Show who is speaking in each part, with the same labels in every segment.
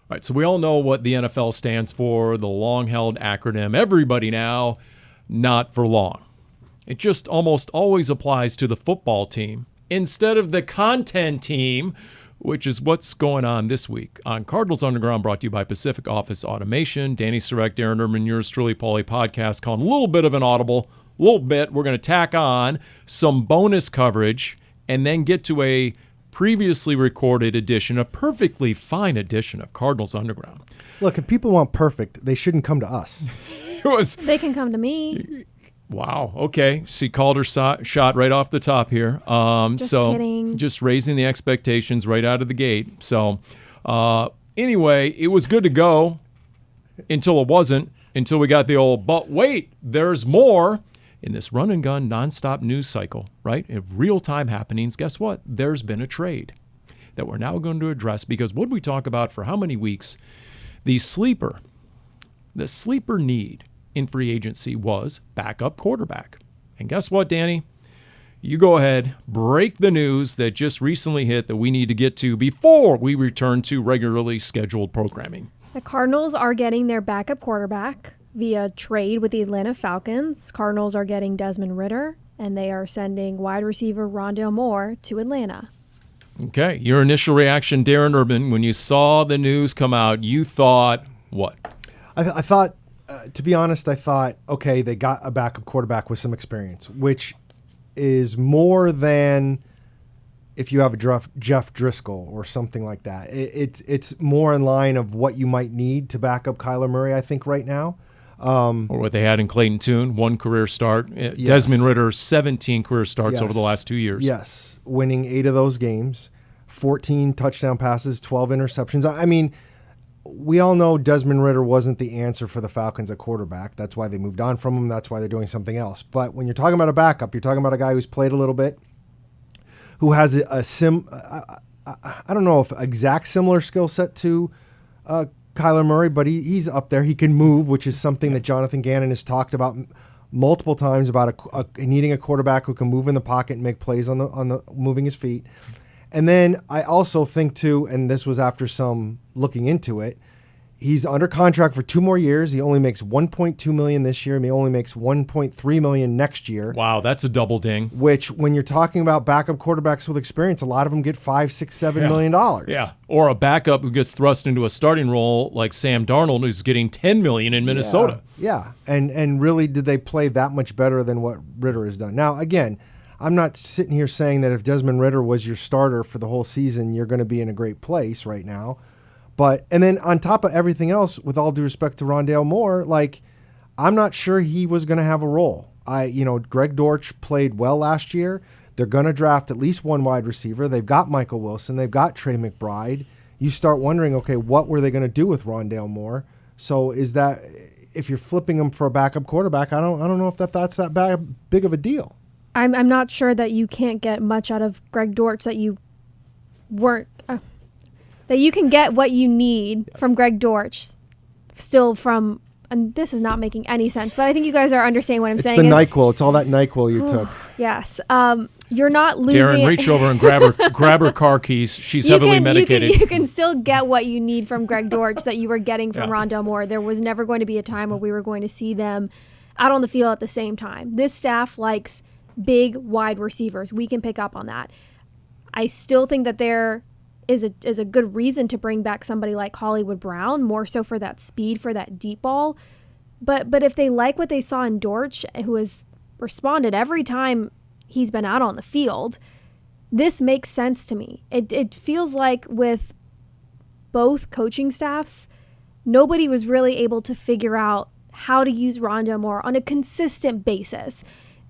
Speaker 1: All right, so we all know what the NFL stands for, the long-held acronym. Everybody now, not for long. It just almost always applies to the football team instead of the content team, which is what's going on this week on Cardinals Underground, brought to you by Pacific Office Automation. Dani Sureck, Darren Urban, yours truly, Paulie podcast, calling a little bit of an audible, a little bit. We're going to tack on some bonus coverage and then get to a previously recorded edition, a perfectly fine edition of Cardinals Underground.
Speaker 2: Look, if people want perfect, they shouldn't come to us.
Speaker 3: They can come to me.
Speaker 1: Wow. Okay. See, Calder shot right off the top here.
Speaker 3: Just kidding.
Speaker 1: Just raising the expectations right out of the gate. So anyway, it was good to go until it wasn't, until we got the old, but wait, there's more. In this run and gun nonstop news cycle, right, of real-time happenings, guess what? There's been a trade that we're now going to address because what did we talk about for how many weeks? The sleeper need in free agency was backup quarterback. And guess what, Dani? You go ahead, break the news that just recently hit that we need to get to before we return to regularly scheduled programming.
Speaker 3: The Cardinals are getting their backup quarterback via trade with the Atlanta Falcons. Cardinals are getting Desmond Ridder, and they are sending wide receiver Rondale Moore to Atlanta.
Speaker 1: Okay, your initial reaction, Darren Urban, when you saw the news come out, you thought what?
Speaker 2: I thought, to be honest, okay, they got a backup quarterback with some experience, which is more than if you have a Jeff Driscoll or something like that. It's more in line of what you might need to back up Kyler Murray, I think, right now.
Speaker 1: Or what they had in Clayton Tune, one career start. Yes. Desmond Ridder, 17 career starts over the last 2 years.
Speaker 2: Yes, winning 8 of those games, 14 touchdown passes, 12 interceptions. I mean, we all know Desmond Ridder wasn't the answer for the Falcons at quarterback. That's why they moved on from him. That's why they're doing something else. But when you're talking about a backup, you're talking about a guy who's played a little bit, who has I don't know if exact similar skill set to Kyler Murray, but he's up there. He can move, which is something that Jonathan Gannon has talked about multiple times about needing a quarterback who can move in the pocket and make plays on the moving his feet. And then I also think too, and this was after some looking into it, he's under contract for 2 more years. He only makes $1.2 million this year, and he only makes $1.3 million next year.
Speaker 1: Wow, that's a double ding.
Speaker 2: Which, when you're talking about backup quarterbacks with experience, a lot of them get $5, $6, $7 million.
Speaker 1: Yeah, or a backup who gets thrust into a starting role like Sam Darnold, who's getting $10 million in Minnesota.
Speaker 2: Yeah. And really, did they play that much better than what Ridder has done? Now, again, I'm not sitting here saying that if Desmond Ridder was your starter for the whole season, you're going to be in a great place right now. And then on top of everything else, with all due respect to Rondale Moore, I'm not sure he was going to have a role. Greg Dortch played well last year. They're going to draft at least one wide receiver. They've got Michael Wilson. They've got Trey McBride. You start wondering, okay, what were they going to do with Rondale Moore? So is that, if you're flipping him for a backup quarterback, I don't know if that's that big of a deal.
Speaker 3: I'm not sure that you can't get much out of Greg Dortch that you weren't. That you can get what you need from Greg Dortch still from, and this is not making any sense, but I think you guys are understanding what I'm saying.
Speaker 2: It's the NyQuil. It's all that NyQuil you took.
Speaker 3: Yes. You're not losing.
Speaker 1: Darren, reach over and grab her car keys. She's heavily medicated.
Speaker 3: You can still get what you need from Greg Dortch that you were getting from Rondale Moore. There was never going to be a time where we were going to see them out on the field at the same time. This staff likes big wide receivers. We can pick up on that. I still think that there is a good reason to bring back somebody like Hollywood Brown, more so for that speed, for that deep ball. But if they like what they saw in Dortch, who has responded every time he's been out on the field, this makes sense to me. It feels like with both coaching staffs, nobody was really able to figure out how to use Rondale Moore on a consistent basis.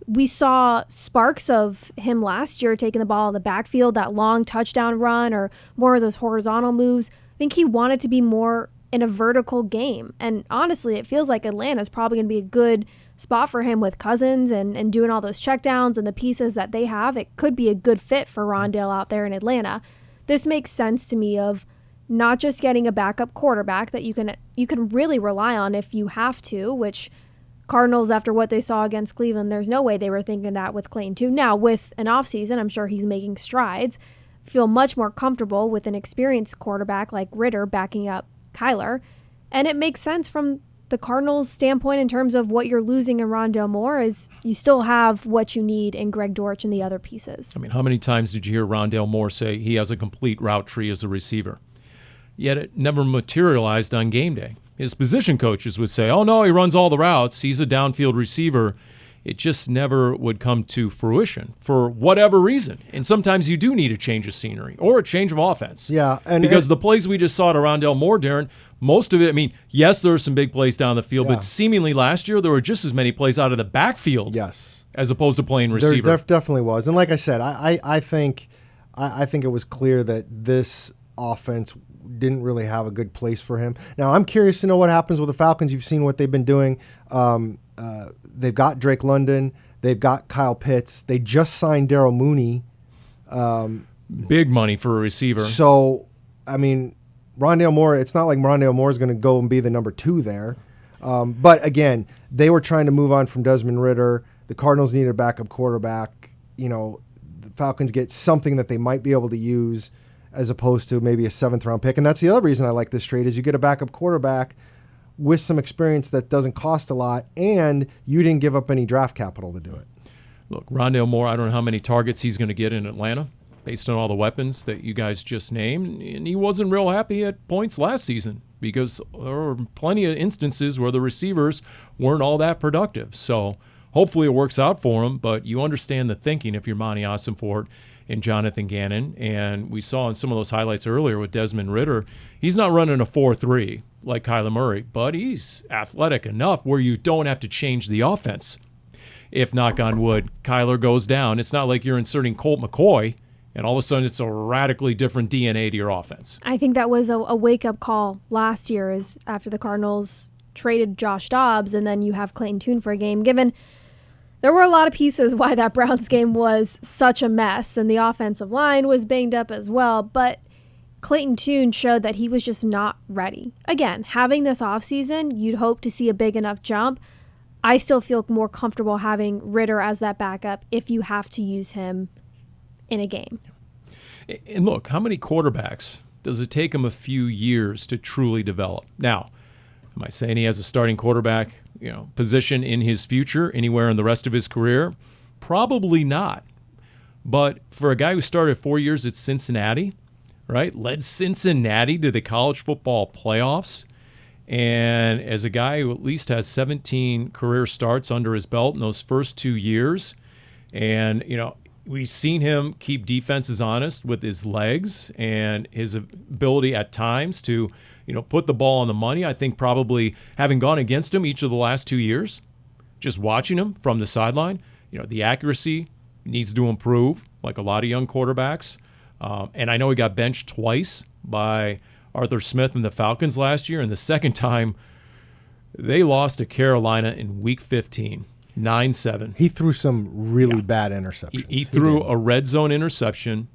Speaker 3: We saw sparks of him last year taking the ball in the backfield, that long touchdown run or more of those horizontal moves. I think he wanted to be more in a vertical game. And honestly, it feels like Atlanta's probably going to be a good spot for him with Cousins and doing all those checkdowns and the pieces that they have. It could be a good fit for Rondale out there in Atlanta. This makes sense to me of not just getting a backup quarterback that you can really rely on if you have to, which Cardinals, after what they saw against Cleveland, there's no way they were thinking that with Clayton too. Now, with an offseason, I'm sure he's making strides. Feel much more comfortable with an experienced quarterback like Ridder backing up Kyler. And it makes sense from the Cardinals' standpoint in terms of what you're losing in Rondale Moore is you still have what you need in Greg Dortch and the other pieces.
Speaker 1: I mean, how many times did you hear Rondale Moore say he has a complete route tree as a receiver? Yet it never materialized on game day. His position coaches would say, oh, no, he runs all the routes. He's a downfield receiver. It just never would come to fruition for whatever reason. And sometimes you do need a change of scenery or a change of offense.
Speaker 2: Yeah.
Speaker 1: Because the plays we just saw at Rondale Moore, Darren, most of it, I mean, yes, there were some big plays down the field, but seemingly last year there were just as many plays out of the backfield as opposed to playing receiver.
Speaker 2: There definitely was. And like I said, I think it was clear that this offense didn't really have a good place for him. Now, I'm curious to know what happens with the Falcons. You've seen what they've been doing. They've got Drake London. They've got Kyle Pitts. They just signed Darryl Mooney.
Speaker 1: Big money for a receiver.
Speaker 2: So, I mean, Rondale Moore, it's not like Rondale Moore is going to go and be the number 2 there. But, again, they were trying to move on from Desmond Ridder. The Cardinals needed a backup quarterback. You know, the Falcons get something that they might be able to use as opposed to maybe a 7th-round pick. And that's the other reason I like this trade is you get a backup quarterback with some experience that doesn't cost a lot, and you didn't give up any draft capital to do it.
Speaker 1: Look, Rondale Moore, I don't know how many targets he's going to get in Atlanta based on all the weapons that you guys just named, and he wasn't real happy at points last season because there were plenty of instances where the receivers weren't all that productive. So hopefully it works out for him, but you understand the thinking if you're Monty Ossenfort and Jonathan Gannon. And we saw in some of those highlights earlier with Desmond Ridder, he's not running a 4-3 like Kyler Murray, but he's athletic enough where you don't have to change the offense. If, knock on wood, Kyler goes down, it's not like you're inserting Colt McCoy and all of a sudden it's a radically different DNA to your offense.
Speaker 3: I think that was a wake-up call last year is after the Cardinals traded Josh Dobbs and then you have Clayton Tune for a game, given there were a lot of pieces why that Browns game was such a mess, and the offensive line was banged up as well, but Clayton Tune showed that he was just not ready. Again, having this offseason, you'd hope to see a big enough jump. I still feel more comfortable having Ridder as that backup if you have to use him in a game.
Speaker 1: And look, how many quarterbacks does it take him a few years to truly develop? Now, am I saying he has a starting quarterback position in his future anywhere in the rest of his career? Probably not. But for a guy who started 4 years at Cincinnati, right, led Cincinnati to the college football playoffs, and as a guy who at least has 17 career starts under his belt in those first 2 years, and, we've seen him keep defenses honest with his legs and his ability at times to put the ball on the money. I think probably having gone against him each of the last 2 years, just watching him from the sideline, the accuracy needs to improve like a lot of young quarterbacks. And I know he got benched twice by Arthur Smith and the Falcons last year. And the second time, they lost to Carolina in Week 15, 9-7.
Speaker 2: He threw some really bad interceptions.
Speaker 1: He threw a red zone interception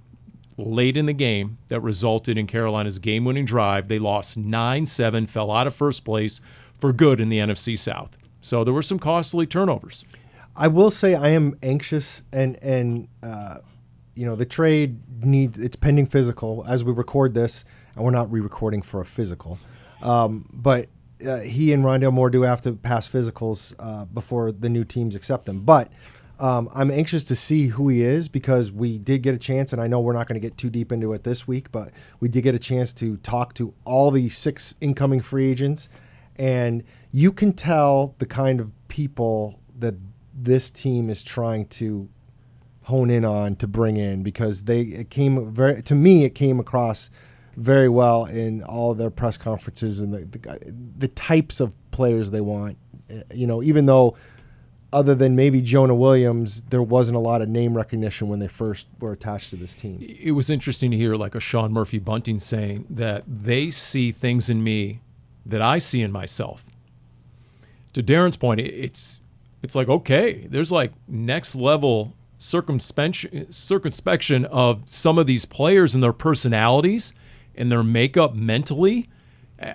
Speaker 1: late in the game that resulted in Carolina's game-winning drive. They lost 9-7, fell out of first place for good in the NFC South. So there were some costly turnovers.
Speaker 2: I will say I am anxious, and the trade it's pending physical as we record this, and we're not re-recording for a physical. But he and Rondale Moore do have to pass physicals before the new teams accept them. But I'm anxious to see who he is because we did get a chance, and I know we're not going to get too deep into it this week, but we did get a chance to talk to all the 6 incoming free agents, and you can tell the kind of people that this team is trying to hone in on to bring in because it came across very well in all their press conferences and the types of players they want. Even though other than maybe Jonah Williams, there wasn't a lot of name recognition when they first were attached to this team.
Speaker 1: It was interesting to hear like a Sean Murphy-Bunting saying that they see things in me that I see in myself. To Darren's point, it's like, okay, there's like next level circumspection of some of these players and their personalities and their makeup mentally.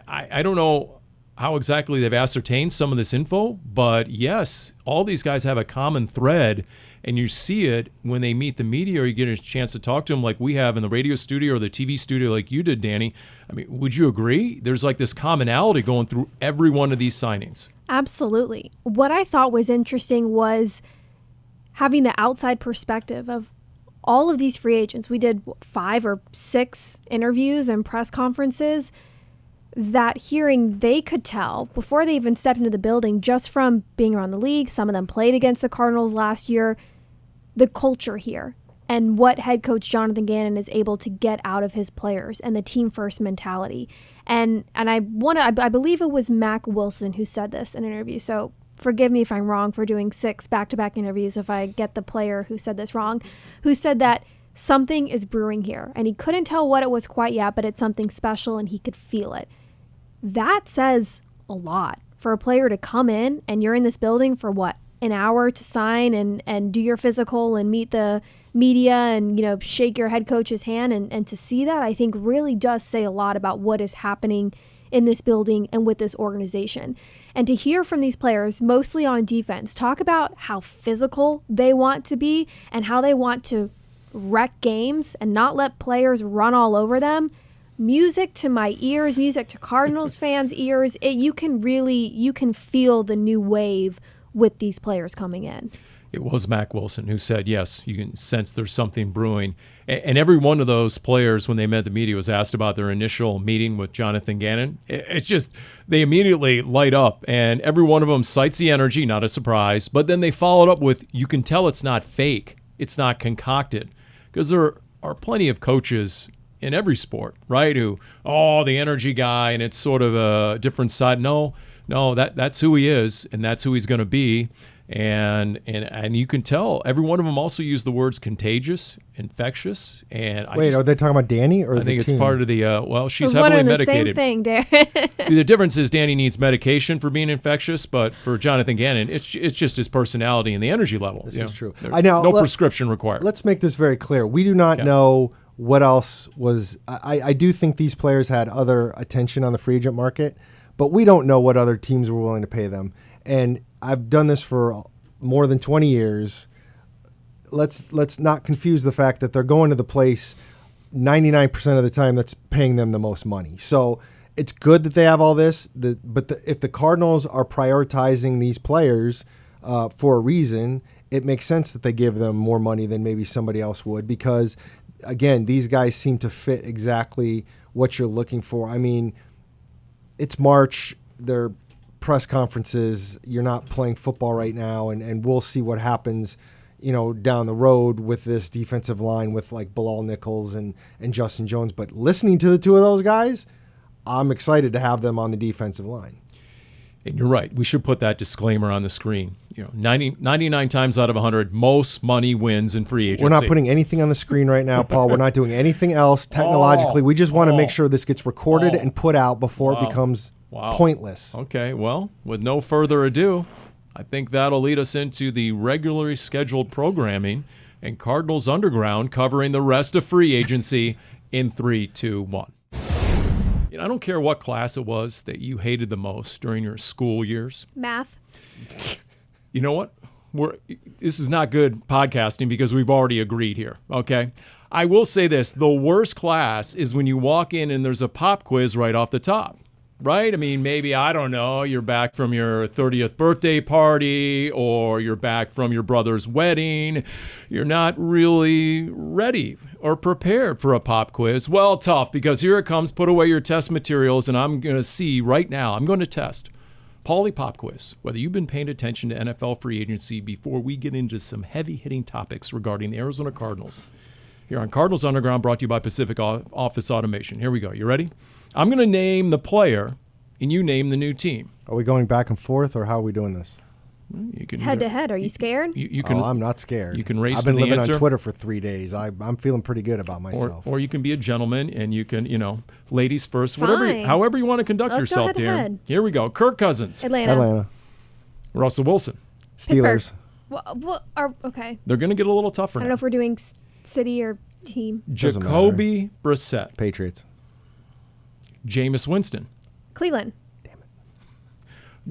Speaker 1: I don't know how exactly they've ascertained some of this info, but yes, all these guys have a common thread, and you see it when they meet the media or you get a chance to talk to them like we have in the radio studio or the TV studio like you did, Dani. I mean, would you agree? There's like this commonality going through every one of these signings.
Speaker 3: Absolutely. What I thought was interesting was having the outside perspective of all of these free agents. We did 5 or 6 interviews and press conferences. That hearing, they could tell before they even stepped into the building, just from being around the league, some of them played against the Cardinals last year, the culture here and what head coach Jonathan Gannon is able to get out of his players and the team first mentality. And I believe it was Mac Wilson who said this in an interview. So forgive me if I'm wrong for doing 6 back-to-back interviews if I get the player who said this wrong, who said that something is brewing here. And he couldn't tell what it was quite yet, but it's something special and he could feel it. That says a lot for a player to come in and you're in this building for what, an hour to sign and do your physical and meet the media and, shake your head coach's hand. And to see that, I think really does say a lot about what is happening in this building and with this organization. And to hear from these players, mostly on defense, talk about how physical they want to be and how they want to wreck games and not let players run all over them. Music to my ears, music to Cardinals fans' ears. You can feel the new wave with these players coming in.
Speaker 1: It was Mac Wilson who said, yes, you can sense there's something brewing. And every one of those players, when they met the media, was asked about their initial meeting with Jonathan Gannon. It's just, they immediately light up, and every one of them cites the energy, not a surprise. But then they followed up with, you can tell it's not fake, it's not concocted. Because there are plenty of coaches in every sport, right, who, the energy guy, and it's sort of a different side. No, that's who he is, and that's who he's going to be. And you can tell every one of them also use the words contagious, infectious, and
Speaker 2: are they talking about Dani or
Speaker 1: I think
Speaker 2: the
Speaker 1: it's
Speaker 2: team?
Speaker 1: part of the she's heavily medicated.
Speaker 3: Same thing, Darren.
Speaker 1: See, the difference is Dani needs medication for being infectious, but for Jonathan Gannon, it's just his personality and the energy level.
Speaker 2: This is true.
Speaker 1: No prescription required.
Speaker 2: Let's make this very clear. We do not know what else was. I do think these players had other attention on the free agent market, but we don't know what other teams were willing to pay them. And I've done this for more than 20 years. Let's not confuse the fact that they're going to the place 99% of the time that's paying them the most money. So it's good that they have all this, but if the Cardinals are prioritizing these players for a reason, it makes sense that they give them more money than maybe somebody else would, because, again, these guys seem to fit exactly what you're looking for. I mean, it's March. They're press conferences. You're not playing football right now, and we'll see what happens, down the road with this defensive line with like Bilal, Nichols, and Justin Jones. But listening to the two of those guys, I'm excited to have them on the defensive line.
Speaker 1: And you're right. We should put that disclaimer on the screen. 99 times out of 100, most money wins in free agency.
Speaker 2: We're not putting anything on the screen right now, Paul. We're not doing anything else technologically. We just want to make sure this gets recorded and put out before it becomes pointless.
Speaker 1: Okay, well, with no further ado, I think that'll lead us into the regularly scheduled programming and Cardinals Underground covering the rest of free agency in 3, 2, 1. I don't care what class it was that you hated the most during your school years.
Speaker 3: Math.
Speaker 1: You know what? This is not good podcasting because we've already agreed here, okay? I will say this. The worst class is when you walk in and there's a pop quiz right off the top. Right? I mean, maybe, I don't know, you're back from your 30th birthday party or you're back from your brother's wedding. You're not really ready or prepared for a pop quiz. Well, tough, because here it comes. Put away your test materials, and I'm going to see right now, I'm going to test Paulie Pop Quiz, whether you've been paying attention to NFL free agency before we get into some heavy-hitting topics regarding the Arizona Cardinals. Here on Cardinals Underground, brought to you by Pacific Office Automation. Here we go. You ready? I'm going to name the player, and you name the new team.
Speaker 2: Are we going back and forth, or how are we doing this?
Speaker 1: You can
Speaker 3: head to head. Are you scared?
Speaker 1: You can.
Speaker 2: I'm not scared.
Speaker 1: You can race.
Speaker 2: I've been
Speaker 1: to the
Speaker 2: living
Speaker 1: answer.
Speaker 2: on Twitter for 3 days. I'm feeling pretty good about myself.
Speaker 1: Or you can be a gentleman, and you can, ladies first.
Speaker 3: Fine.
Speaker 1: However you want to conduct
Speaker 3: Let's
Speaker 1: yourself,
Speaker 3: go
Speaker 1: dear.
Speaker 3: head.
Speaker 1: Here we go. Kirk Cousins.
Speaker 3: Atlanta.
Speaker 1: Russell Wilson.
Speaker 2: Steelers.
Speaker 3: Okay.
Speaker 1: They're going to get a little tougher
Speaker 3: I don't
Speaker 1: now.
Speaker 3: know if we're doing city or team.
Speaker 2: Doesn't
Speaker 1: Jacoby Brissett.
Speaker 2: Patriots.
Speaker 1: Jameis Winston.
Speaker 3: Cleveland.
Speaker 2: Damn it.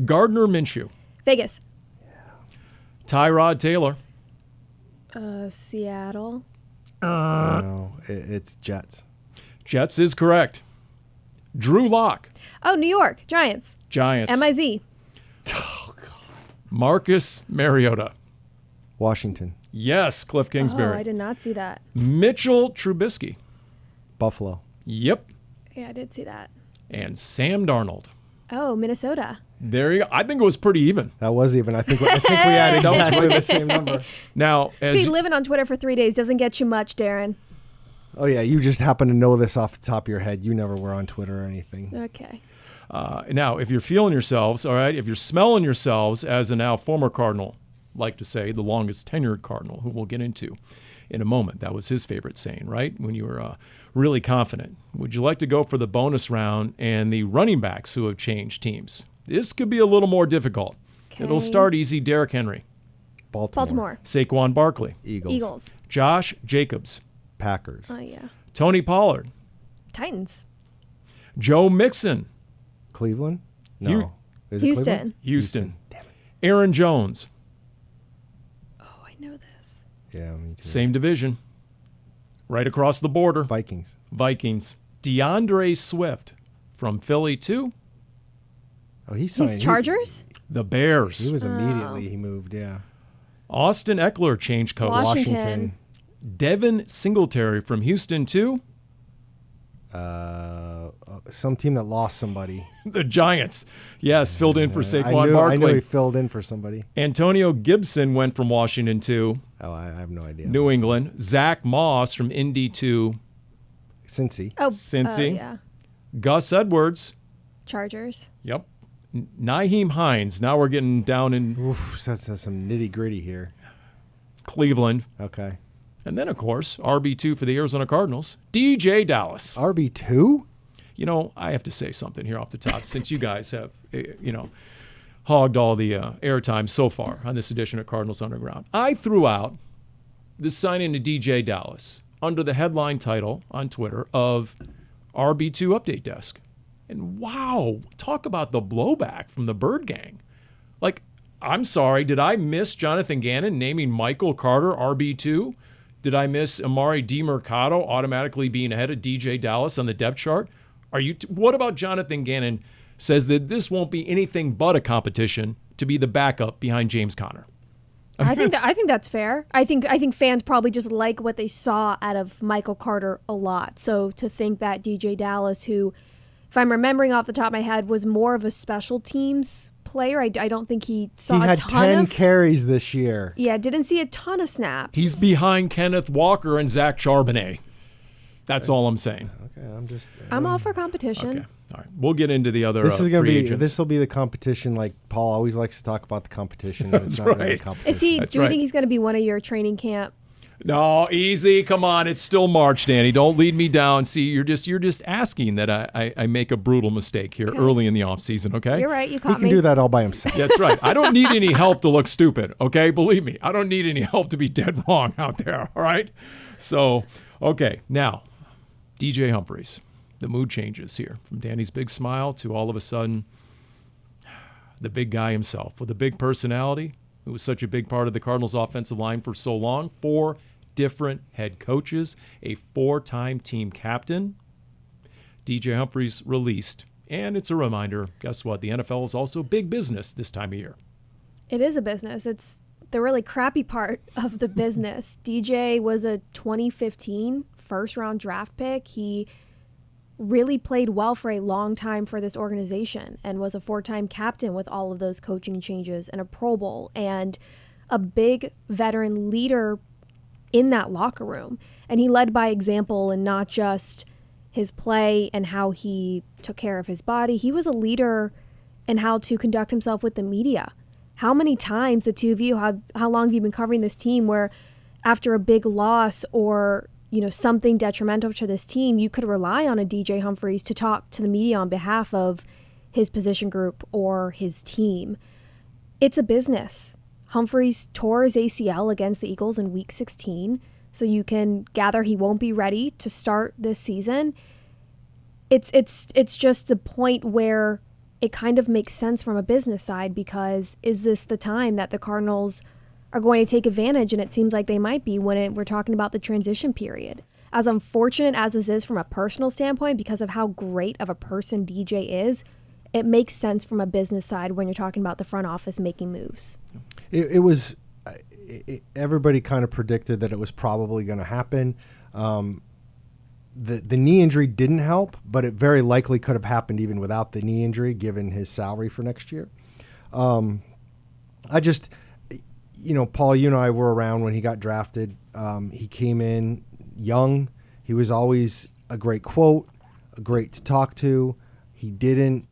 Speaker 1: Gardner Minshew.
Speaker 3: Vegas.
Speaker 1: Tyrod Taylor.
Speaker 3: Seattle.
Speaker 2: No, it's Jets.
Speaker 1: Jets is correct. Drew Lock.
Speaker 3: Oh, New York. Giants.
Speaker 1: Giants.
Speaker 3: MIZ.
Speaker 1: Marcus Mariota.
Speaker 2: Washington.
Speaker 1: Yes, Cliff Kingsbury.
Speaker 3: Oh, I did not see that.
Speaker 1: Mitchell Trubisky.
Speaker 2: Buffalo.
Speaker 1: Yep.
Speaker 3: Yeah, I did see that.
Speaker 1: And Sam Darnold.
Speaker 3: Oh, Minnesota.
Speaker 1: There you go. I think it was pretty even.
Speaker 2: That was even. I think we had exactly the same number.
Speaker 1: Now,
Speaker 3: See, living on Twitter for 3 days doesn't get you much, Darren.
Speaker 2: Oh, yeah. You just happen to know this off the top of your head. You never were on Twitter or anything.
Speaker 3: Okay.
Speaker 1: Now, if you're feeling yourselves, all right, if you're smelling yourselves as a now former Cardinal, like to say the longest tenured Cardinal, who we'll get into in a moment. That was his favorite saying, right? When you were really confident. Would you like to go for the bonus round and the running backs who have changed teams? This could be a little more difficult.
Speaker 3: Okay.
Speaker 1: It'll start easy. Derrick Henry.
Speaker 2: Baltimore.
Speaker 1: Saquon Barkley.
Speaker 2: Eagles.
Speaker 1: Josh Jacobs.
Speaker 2: Packers.
Speaker 3: Oh, yeah.
Speaker 1: Tony Pollard.
Speaker 3: Titans.
Speaker 1: Joe Mixon.
Speaker 2: Cleveland? No. Is it
Speaker 3: Houston.
Speaker 2: Cleveland?
Speaker 1: Houston.
Speaker 2: Damn it.
Speaker 1: Aaron Jones.
Speaker 3: Oh, I know this.
Speaker 2: Yeah, me too.
Speaker 1: Same division. Right across the border.
Speaker 2: Vikings.
Speaker 1: DeAndre Swift from Philly to
Speaker 2: Oh, he's signed.
Speaker 3: He's Chargers?
Speaker 1: the Bears.
Speaker 2: He was immediately, he moved, yeah.
Speaker 1: Austin Eckler changed coach.
Speaker 3: Washington.
Speaker 1: Devin Singletary from Houston to
Speaker 2: Some team that lost somebody.
Speaker 1: the Giants. Yes, filled in for Saquon
Speaker 2: I knew
Speaker 1: Barkley.
Speaker 2: he filled in for somebody.
Speaker 1: Antonio Gibson went from Washington to
Speaker 2: Oh, I have no idea.
Speaker 1: New England. Zach Moss from Indy to
Speaker 2: Cincy.
Speaker 3: Oh,
Speaker 1: Cincy.
Speaker 3: yeah.
Speaker 1: Gus Edwards.
Speaker 3: Chargers.
Speaker 1: Yep. Nyheim Hines. Now we're getting down in
Speaker 2: Oof, that's some nitty gritty here.
Speaker 1: Cleveland.
Speaker 2: Okay.
Speaker 1: And then, of course, RB2 for the Arizona Cardinals, DJ Dallas.
Speaker 2: RB2?
Speaker 1: You know, I have to say something here off the top, since you guys have, hogged all the airtime so far on this edition of Cardinals Underground. I threw out the signing of DJ Dallas under the headline title on Twitter of RB2 Update Desk. And wow, talk about the blowback from the Bird Gang. Like, I'm sorry, did I miss Jonathan Gannon naming Michael Carter RB2? Did I miss Amari DiMercato automatically being ahead of DJ Dallas on the depth chart? What about Jonathan Gannon says that this won't be anything but a competition to be the backup behind James Conner?
Speaker 3: I think that's fair. I think fans probably just like what they saw out of Michael Carter a lot. So to think that DJ Dallas, who, if I'm remembering off the top of my head, was more of a special teams player. I don't think he saw
Speaker 2: He had
Speaker 3: a ton
Speaker 2: 10
Speaker 3: of
Speaker 2: carries this year.
Speaker 3: Yeah, didn't see a ton of snaps.
Speaker 1: He's behind Kenneth Walker and Zach Charbonnet. That's all I'm saying.
Speaker 2: Okay,
Speaker 3: I'm all for competition.
Speaker 1: Okay, all right. We'll get into the other
Speaker 2: This is going to
Speaker 1: free
Speaker 2: be.
Speaker 1: agents.
Speaker 2: This will be the competition. Like Paul always likes to talk about the competition, and it's not really a
Speaker 1: right.
Speaker 2: competition.
Speaker 3: Is he?
Speaker 1: That's
Speaker 3: Do you
Speaker 1: right.
Speaker 3: think he's going to be one of your training camp?
Speaker 1: No, easy. Come on. It's still March, Danny. Don't lead me down. See, you're just asking that I make a brutal mistake here early in the offseason, okay?
Speaker 3: You're right. You
Speaker 2: He
Speaker 3: caught
Speaker 2: can
Speaker 3: me.
Speaker 2: do that all by himself.
Speaker 1: That's right. I don't need any help to look stupid, okay? Believe me. I don't need any help to be dead wrong out there, all right? So, okay. Now, DJ Humphries. The mood changes here from Danny's big smile to all of a sudden the big guy himself with a big personality who was such a big part of the Cardinals offensive line for so long. 4 different head coaches, a 4-time team captain. DJ Humphries released. And it's a reminder, guess what? The NFL is also big business this time of year.
Speaker 3: It is a business. It's the really crappy part of the business. DJ was a 2015 first-round draft pick. He really played well for a long time for this organization and was a 4-time captain with all of those coaching changes and a Pro Bowl and a big veteran leader in that locker room. And he led by example and not just his play and how he took care of his body. He was a leader in how to conduct himself with the media. How many times, the two of you, how long have you been covering this team where after a big loss or something detrimental to this team, you could rely on a DJ Humphries to talk to the media on behalf of his position group or his team? It's a business. Humphries tore his ACL against the Eagles in Week 16, so you can gather he won't be ready to start this season. It's just the point where it kind of makes sense from a business side, because is this the time that the Cardinals are going to take advantage? And it seems like they might be when we're talking about the transition period. As unfortunate as this is from a personal standpoint, because of how great of a person DJ is, it makes sense from a business side when you're talking about the front office making moves.
Speaker 2: Everybody kind of predicted that it was probably going to happen. The knee injury didn't help, but it very likely could have happened even without the knee injury, given his salary for next year. Paul, you and I were around when he got drafted. He came in young. He was always a great quote, great to talk to. He didn't,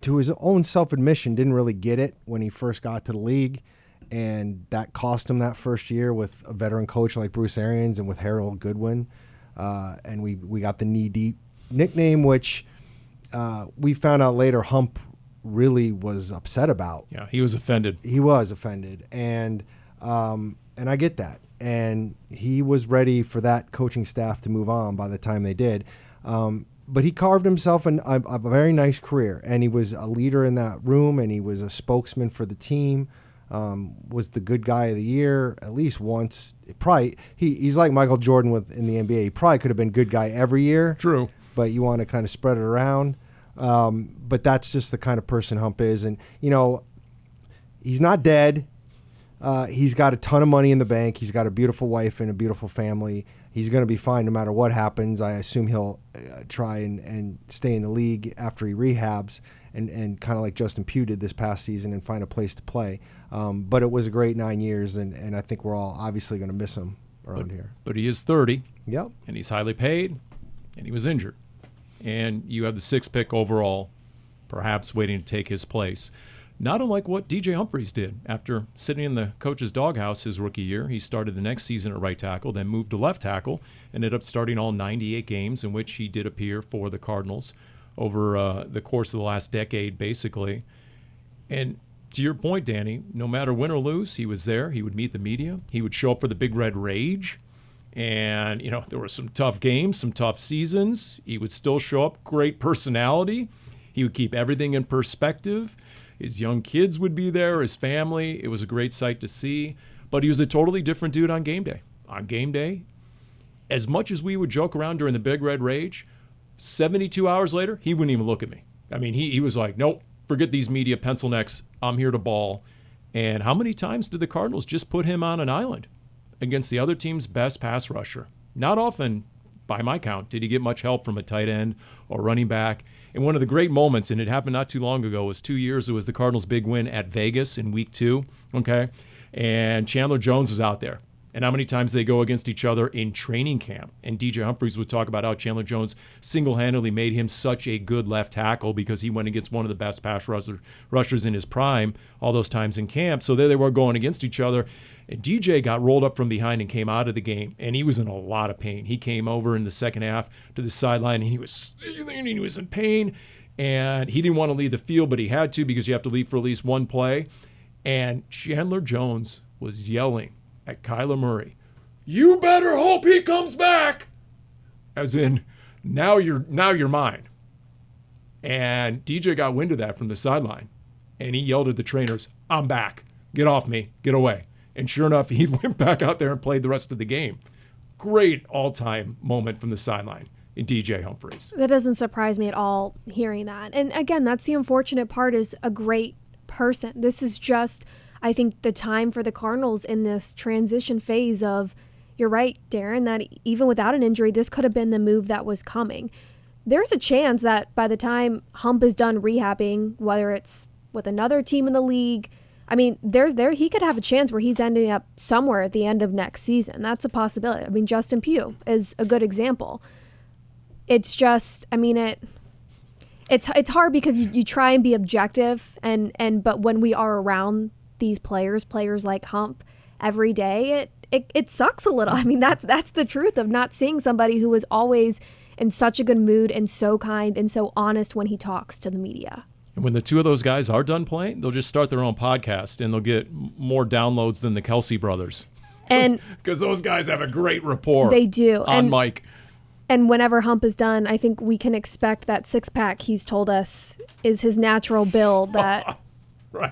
Speaker 2: to his own self-admission, didn't really get it when he first got to the league. And that cost him that first year with a veteran coach like Bruce Arians and with Harold Goodwin. And we got the knee-deep nickname, which we found out later Hump really was upset about.
Speaker 1: Yeah, he was offended.
Speaker 2: He was offended. And I get that. And he was ready for that coaching staff to move on by the time they did. But he carved himself a very nice career. And he was a leader in that room, and he was a spokesman for the team. Was the good guy of the year at least once. Probably he's like Michael Jordan in the NBA. He probably could have been good guy every year.
Speaker 1: True.
Speaker 2: But you want to kind of spread it around. But that's just the kind of person Hump is. And, he's not dead. He's got a ton of money in the bank. He's got a beautiful wife and a beautiful family. He's going to be fine no matter what happens. I assume he'll try and stay in the league after he rehabs and kind of like Justin Pugh did this past season and find a place to play. But it was a great 9 years, and I think we're all obviously going to miss him around here.
Speaker 1: But he is 30.
Speaker 2: Yep.
Speaker 1: And he's highly paid, and he was injured. And you have the 6th pick overall, perhaps waiting to take his place. Not unlike what DJ Humphries did. After sitting in the coach's doghouse his rookie year, he started the next season at right tackle, then moved to left tackle, ended up starting all 98 games in which he did appear for the Cardinals over the course of the last decade, basically. And to your point, Dani, no matter win or lose, he was there. He would meet the media. He would show up for the Big Red Rage. And, there were some tough games, some tough seasons. He would still show up. Great personality. He would keep everything in perspective. His young kids would be there, his family. It was a great sight to see. But he was a totally different dude on game day. On game day, as much as we would joke around during the Big Red Rage, 72 hours later, he wouldn't even look at me. I mean, he was like, nope, forget these media pencil necks. I'm here to ball. And how many times did the Cardinals just put him on an island against the other team's best pass rusher? Not often, by my count, did he get much help from a tight end or running back. And one of the great moments, and it happened not too long ago, was 2 years. It was the Cardinals' big win at Vegas in week 2, okay? And Chandler Jones was out there. And how many times they go against each other in training camp. And DJ Humphries would talk about how Chandler Jones single-handedly made him such a good left tackle because he went against one of the best pass rushers in his prime all those times in camp. So there they were going against each other. And DJ got rolled up from behind and came out of the game. And he was in a lot of pain. He came over in the second half to the sideline, and he was in pain. And he didn't want to leave the field, but he had to because you have to leave for at least one play. And Chandler Jones was yelling at Kyler Murray, "You better hope he comes back," as in, now you're mine. And DJ got wind of that from the sideline, and he yelled at the trainers, "I'm back. Get off me. Get away." And sure enough, he went back out there and played the rest of the game. Great all-time moment from the sideline in DJ Humphries.
Speaker 3: That doesn't surprise me at all, hearing that. And again, that's the unfortunate part, is a great person. This is just, I think, the time for the Cardinals in this transition phase of, you're right, Darren, that even without an injury, this could have been the move that was coming. There's a chance that by the time Hump is done rehabbing, whether it's with another team in the league, I mean, he could have a chance where he's ending up somewhere at the end of next season. That's a possibility. I mean, Justin Pugh is a good example. It's just, I mean, it's hard because you try and be objective, but when we are around these players like Hump every day, it sucks a little. I mean, that's the truth of not seeing somebody who is always in such a good mood and so kind and so honest when he talks to the media.
Speaker 1: And when the two of those guys are done playing, they'll just start their own podcast, and they'll get more downloads than the Kelce brothers. And because those guys have a great rapport.
Speaker 3: They do.
Speaker 1: On mic.
Speaker 3: And whenever Hump is done, I think we can expect that six-pack he's told us is his natural build that
Speaker 1: right.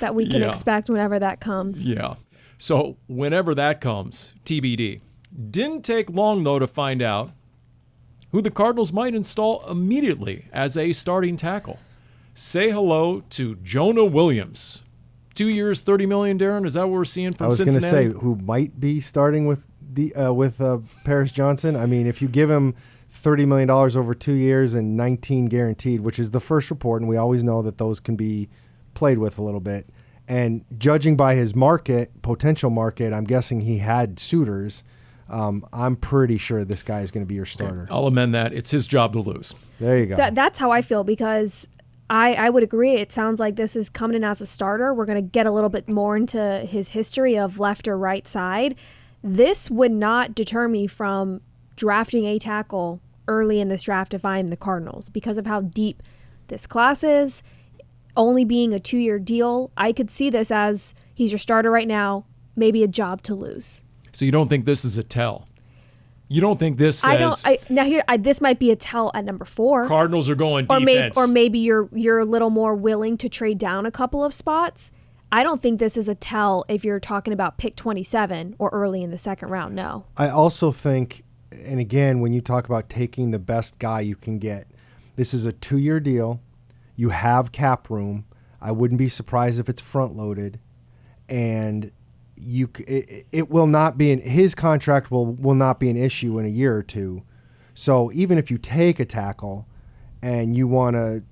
Speaker 3: that we can expect whenever that comes.
Speaker 1: Yeah. So whenever that comes, TBD. Didn't take long, though, to find out who the Cardinals might install immediately as a starting tackle. Say hello to Jonah Williams. 2 years, $30 million, Darren? Is that what we're seeing from Cincinnati?
Speaker 2: I was going to say, who might be starting with Paris Johnson. I mean, if you give him $30 million over 2 years and 19 guaranteed, which is the first report, and we always know that those can be played with a little bit. And judging by his potential market, I'm guessing he had suitors. I'm pretty sure this guy is going to be your starter.
Speaker 1: Okay. I'll amend that. It's his job to lose.
Speaker 2: There you go.
Speaker 3: That's how I feel, because I would agree. It sounds like this is coming in as a starter. We're going to get a little bit more into his history of left or right side. This would not deter me from drafting a tackle early in this draft if I'm the Cardinals, because of how deep this class is. Only being a 2-year deal, I could see this as he's your starter right now, maybe a job to lose.
Speaker 1: So you don't think this is a tell? You don't think this says...
Speaker 3: This might be a tell at number 4.
Speaker 1: Cardinals are going defense.
Speaker 3: Or maybe you're a little more willing to trade down a couple of spots. I don't think this is a tell if you're talking about pick 27 or early in the second round, no.
Speaker 2: I also think, and again, when you talk about taking the best guy you can get, this is a 2-year deal. You have cap room. I wouldn't be surprised if it's front-loaded. And it will not be his contract will not be an issue in a year or two. So even if you take a tackle and you want to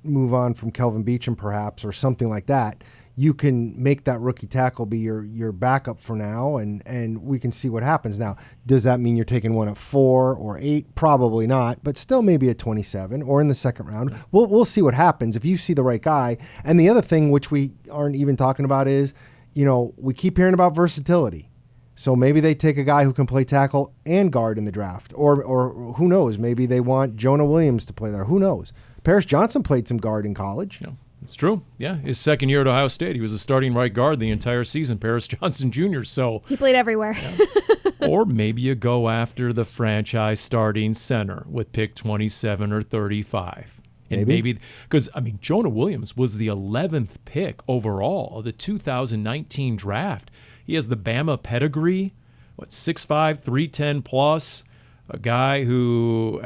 Speaker 2: move on from Kelvin Beachum perhaps or something like that, you can make that rookie tackle be your backup for now, and we can see what happens. Now, does that mean you're taking one at 4 or 8? Probably not, but still maybe at 27 or in the second round. We'll see what happens if you see the right guy. And the other thing, which we aren't even talking about, is, we keep hearing about versatility. So maybe they take a guy who can play tackle and guard in the draft, or who knows? Maybe they want Jonah Williams to play there. Who knows? Paris Johnson played some guard in college.
Speaker 1: Yeah, it's true. Yeah, his second year at Ohio State, he was a starting right guard the entire season, Paris Johnson Jr. So
Speaker 3: he played everywhere.
Speaker 1: Yeah. Or maybe you go after the franchise starting center with pick 27 or 35. And maybe because, Jonah Williams was the 11th pick overall of the 2019 draft. He has the Bama pedigree, 6'5", 310 plus. A guy who,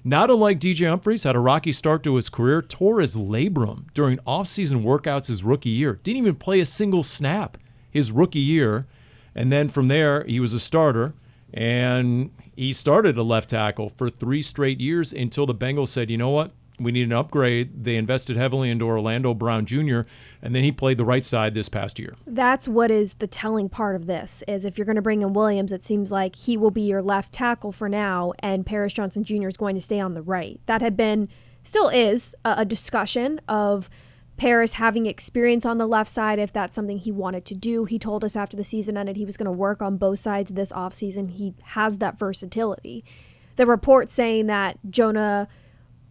Speaker 1: not unlike DJ Humphries, had a rocky start to his career, tore his labrum during off-season workouts his rookie year. Didn't even play a single snap his rookie year. And then from there, he was a starter. And he started a left tackle for 3 straight years until the Bengals said, you know what? We need an upgrade. They invested heavily into Orlando Brown Jr., and then he played the right side this past year.
Speaker 3: That's what is the telling part of this, is if you're going to bring in Williams, it seems like he will be your left tackle for now, and Paris Johnson Jr. is going to stay on the right. That had been, still is, a discussion of Paris having experience on the left side, if that's something he wanted to do. He told us after the season ended he was going to work on both sides this offseason. He has that versatility. The report saying that Jonah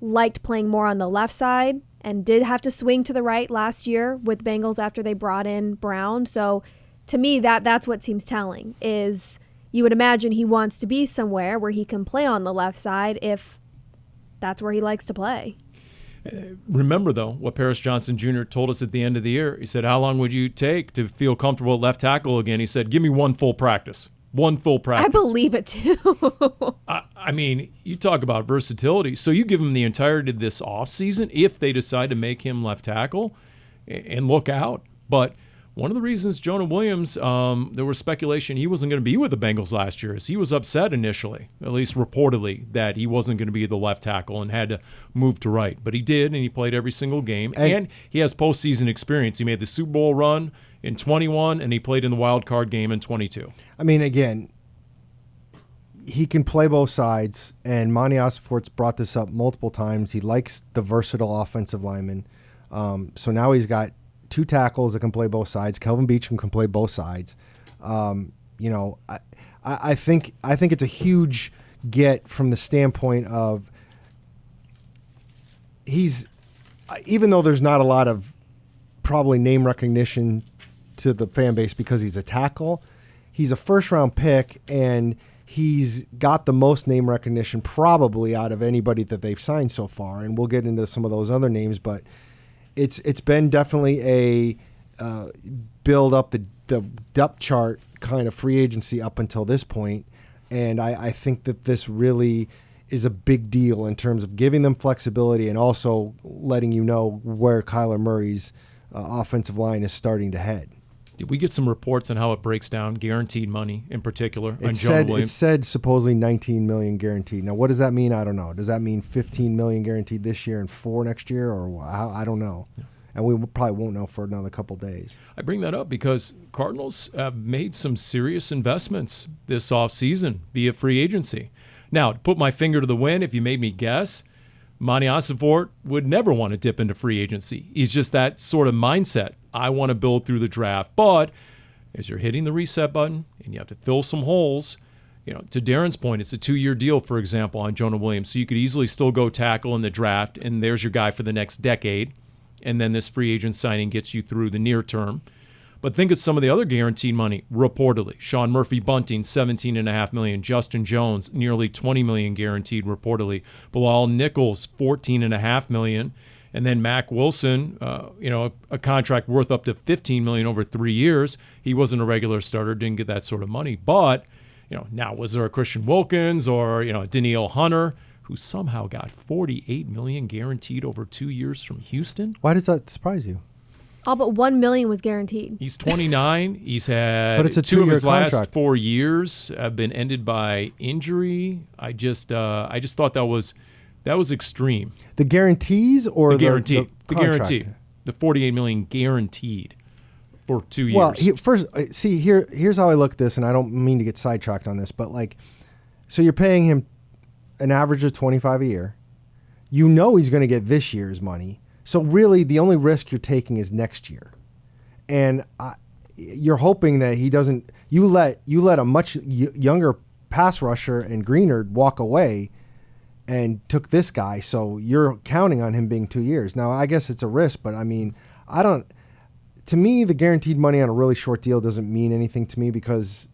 Speaker 3: liked playing more on the left side and did have to swing to the right last year with Bengals after they brought in Brown. So to me, that's what seems telling, is you would imagine he wants to be somewhere where he can play on the left side if that's where he likes to play.
Speaker 1: Remember, though, what Paris Johnson Jr. told us at the end of the year. He said, how long would you take to feel comfortable at left tackle again? He said, give me one full practice. One full practice.
Speaker 3: I believe it, too.
Speaker 1: You talk about versatility. So you give him the entirety of this offseason if they decide to make him left tackle, and look out. But one of the reasons Jonah Williams, there was speculation he wasn't going to be with the Bengals last year, is he was upset initially, at least reportedly, that he wasn't going to be the left tackle and had to move to right. But he did, and he played every single game. And he has postseason experience. He made the Super Bowl run in 21, and he played in the wild card game in 22.
Speaker 2: Again, he can play both sides, and Monty Osfort's brought this up multiple times. He likes the versatile offensive lineman. So now he's got 2 tackles that can play both sides. Kelvin Beachum can play both sides. I think it's a huge get from the standpoint of even though there's not a lot of probably name recognition to the fan base because he's a tackle, he's a first-round pick, and he's got the most name recognition probably out of anybody that they've signed so far, and we'll get into some of those other names, but it's been definitely a build up the depth chart kind of free agency up until this point, and I think that this really is a big deal in terms of giving them flexibility and also letting you know where Kyler Murray's offensive line is starting to head.
Speaker 1: Did we get some reports on how it breaks down guaranteed money in particular on Jonah Williams?
Speaker 2: It said supposedly $19 million guaranteed. Now, what does that mean? I don't know. Does that mean $15 million guaranteed this year and $4 million next year, or I don't know. Yeah. And we probably won't know for another couple days.
Speaker 1: I bring that up because Cardinals have made some serious investments this offseason via free agency. Now, to put my finger to the wind, if you made me guess, Monty Ossenfort would never want to dip into free agency. He's just that sort of mindset. I want to build through the draft. But as you're hitting the reset button and you have to fill some holes, to Darren's point, it's a 2-year deal, for example, on Jonah Williams. So you could easily still go tackle in the draft, and there's your guy for the next decade. And then this free agent signing gets you through the near term. But think of some of the other guaranteed money, reportedly. Sean Murphy-Bunting, $17.5 million. Justin Jones, nearly $20 million guaranteed, reportedly. Bilal Nichols, $14.5 million. And then Mack Wilson, a contract worth up to $15 million over 3 years. He wasn't a regular starter, didn't get that sort of money. But, now was there a Christian Wilkins or, a Danielle Hunter who somehow got $48 million guaranteed over 2 years from Houston?
Speaker 2: Why does that surprise you?
Speaker 3: All but $1 million was guaranteed.
Speaker 1: He's 29. He's had
Speaker 2: but it's a
Speaker 1: 2 of his
Speaker 2: contract.
Speaker 1: last 4 years have been ended by injury. I just thought that was extreme.
Speaker 2: The guarantees or
Speaker 1: the guarantee?
Speaker 2: The
Speaker 1: guarantee. The $48 million guaranteed for 2 years.
Speaker 2: Well, here's how I look at this, and I don't mean to get sidetracked on this, but so you're paying him an average of $25 a year. He's going to get this year's money. So really, the only risk you're taking is next year, and you're hoping that he doesn't. You let a much younger pass rusher and Greenard walk away, and took this guy. So you're counting on him being 2 years. Now, I guess it's a risk, but I mean, I don't. To me, the guaranteed money on a really short deal doesn't mean anything to me because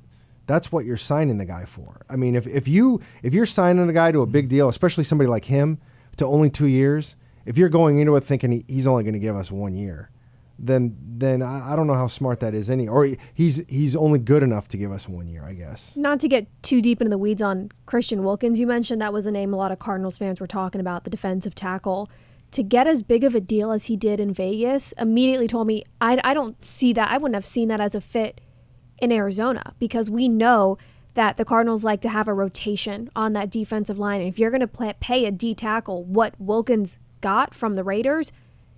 Speaker 2: that's what you're signing the guy for. I mean, if you're signing a guy to a big deal, especially somebody like him, to only 2 years. If you're going into it thinking he's only going to give us 1 year, then I don't know how smart that is. Or he's only good enough to give us 1 year, I guess.
Speaker 3: Not to get too deep into the weeds on Christian Wilkins, you mentioned that was a name a lot of Cardinals fans were talking about, the defensive tackle. To get as big of a deal as he did in Vegas immediately told me I don't see that. I wouldn't have seen that as a fit in Arizona because we know that the Cardinals like to have a rotation on that defensive line. And if you're going to pay a D tackle what Wilkins got from the Raiders,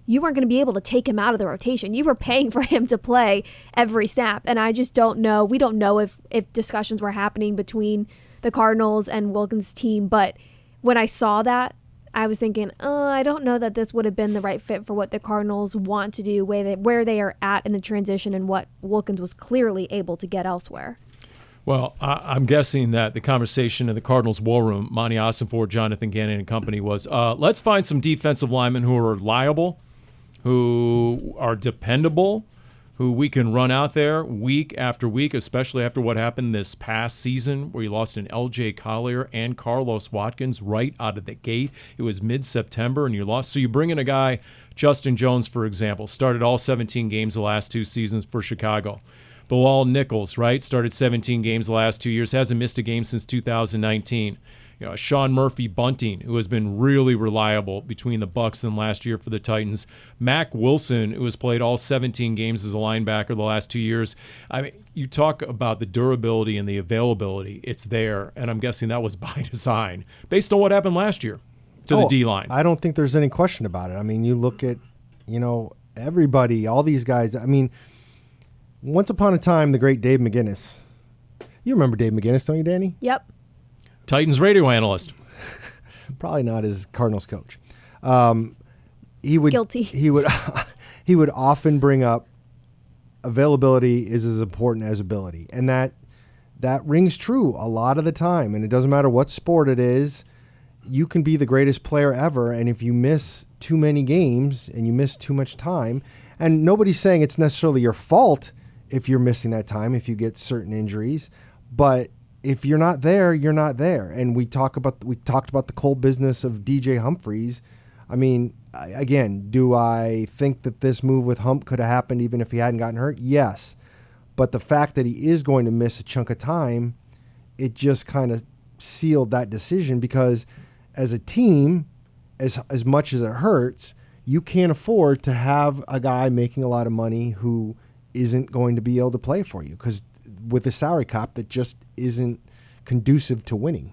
Speaker 3: you weren't going to be able to take him out of the rotation. You were paying for him to play every snap. And I just don't know. We don't know if discussions were happening between the Cardinals and Wilkins' team. But when I saw that, I was thinking, I don't know that this would have been the right fit for what the Cardinals want to do, where they are at in the transition and what Wilkins was clearly able to get elsewhere.
Speaker 1: Well, I'm guessing that the conversation in the Cardinals' war room, Monty Ossenfort, Jonathan Gannon, and company was, let's find some defensive linemen who are reliable, who are dependable, who we can run out there week after week, especially after what happened this past season where you lost an L.J. Collier and Carlos Watkins right out of the gate. It was mid-September, and you lost. So you bring in a guy, Justin Jones, for example, started all 17 games the last 2 seasons for Chicago. Bilal Nichols, right, started 17 games the last 2 years, hasn't missed a game since 2019. Sean Murphy-Bunting, who has been really reliable between the Bucs and last year for the Titans. Mack Wilson, who has played all 17 games as a linebacker the last 2 years. I mean, you talk about the durability and the availability. It's there, and I'm guessing that was by design based on what happened last year to the D-line.
Speaker 2: I don't think there's any question about it. I mean, you look at, everybody, all these guys. I mean, once upon a time, the great Dave McGinnis. You remember Dave McGinnis, don't you, Dani?
Speaker 3: Yep.
Speaker 1: Titans radio analyst.
Speaker 2: Probably not as Cardinals coach.
Speaker 3: Guilty.
Speaker 2: He would often bring up availability is as important as ability, and that rings true a lot of the time. And it doesn't matter what sport it is. You can be the greatest player ever, and if you miss too many games and you miss too much time, and nobody's saying it's necessarily your fault if you're missing that time, if you get certain injuries, but if you're not there, you're not there. And we talked about the cold business of DJ Humphries. I mean, again, do I think that this move with Hump could have happened even if he hadn't gotten hurt? Yes. But the fact that he is going to miss a chunk of time, it just kind of sealed that decision, because as a team, as much as it hurts, you can't afford to have a guy making a lot of money who isn't going to be able to play for you, because with a salary cap that just isn't conducive to winning.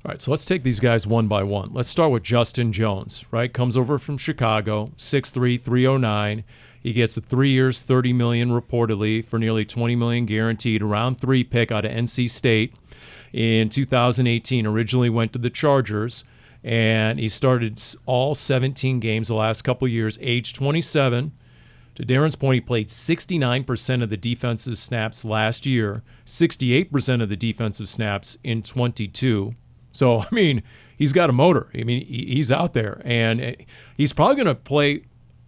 Speaker 1: All right, so let's take these guys one by one. Let's start with Justin Jones, right? Comes over from Chicago, 6'3", 309. He gets a 3 years, $30 million reportedly for nearly $20 million guaranteed, a round 3 pick out of NC State in 2018. Originally went to the Chargers, and he started all 17 games the last couple of years, age 27. To Darren's point, he played 69% of the defensive snaps last year, 68% of the defensive snaps in 22. So, I mean, he's got a motor. I mean, he's out there, and he's probably going to play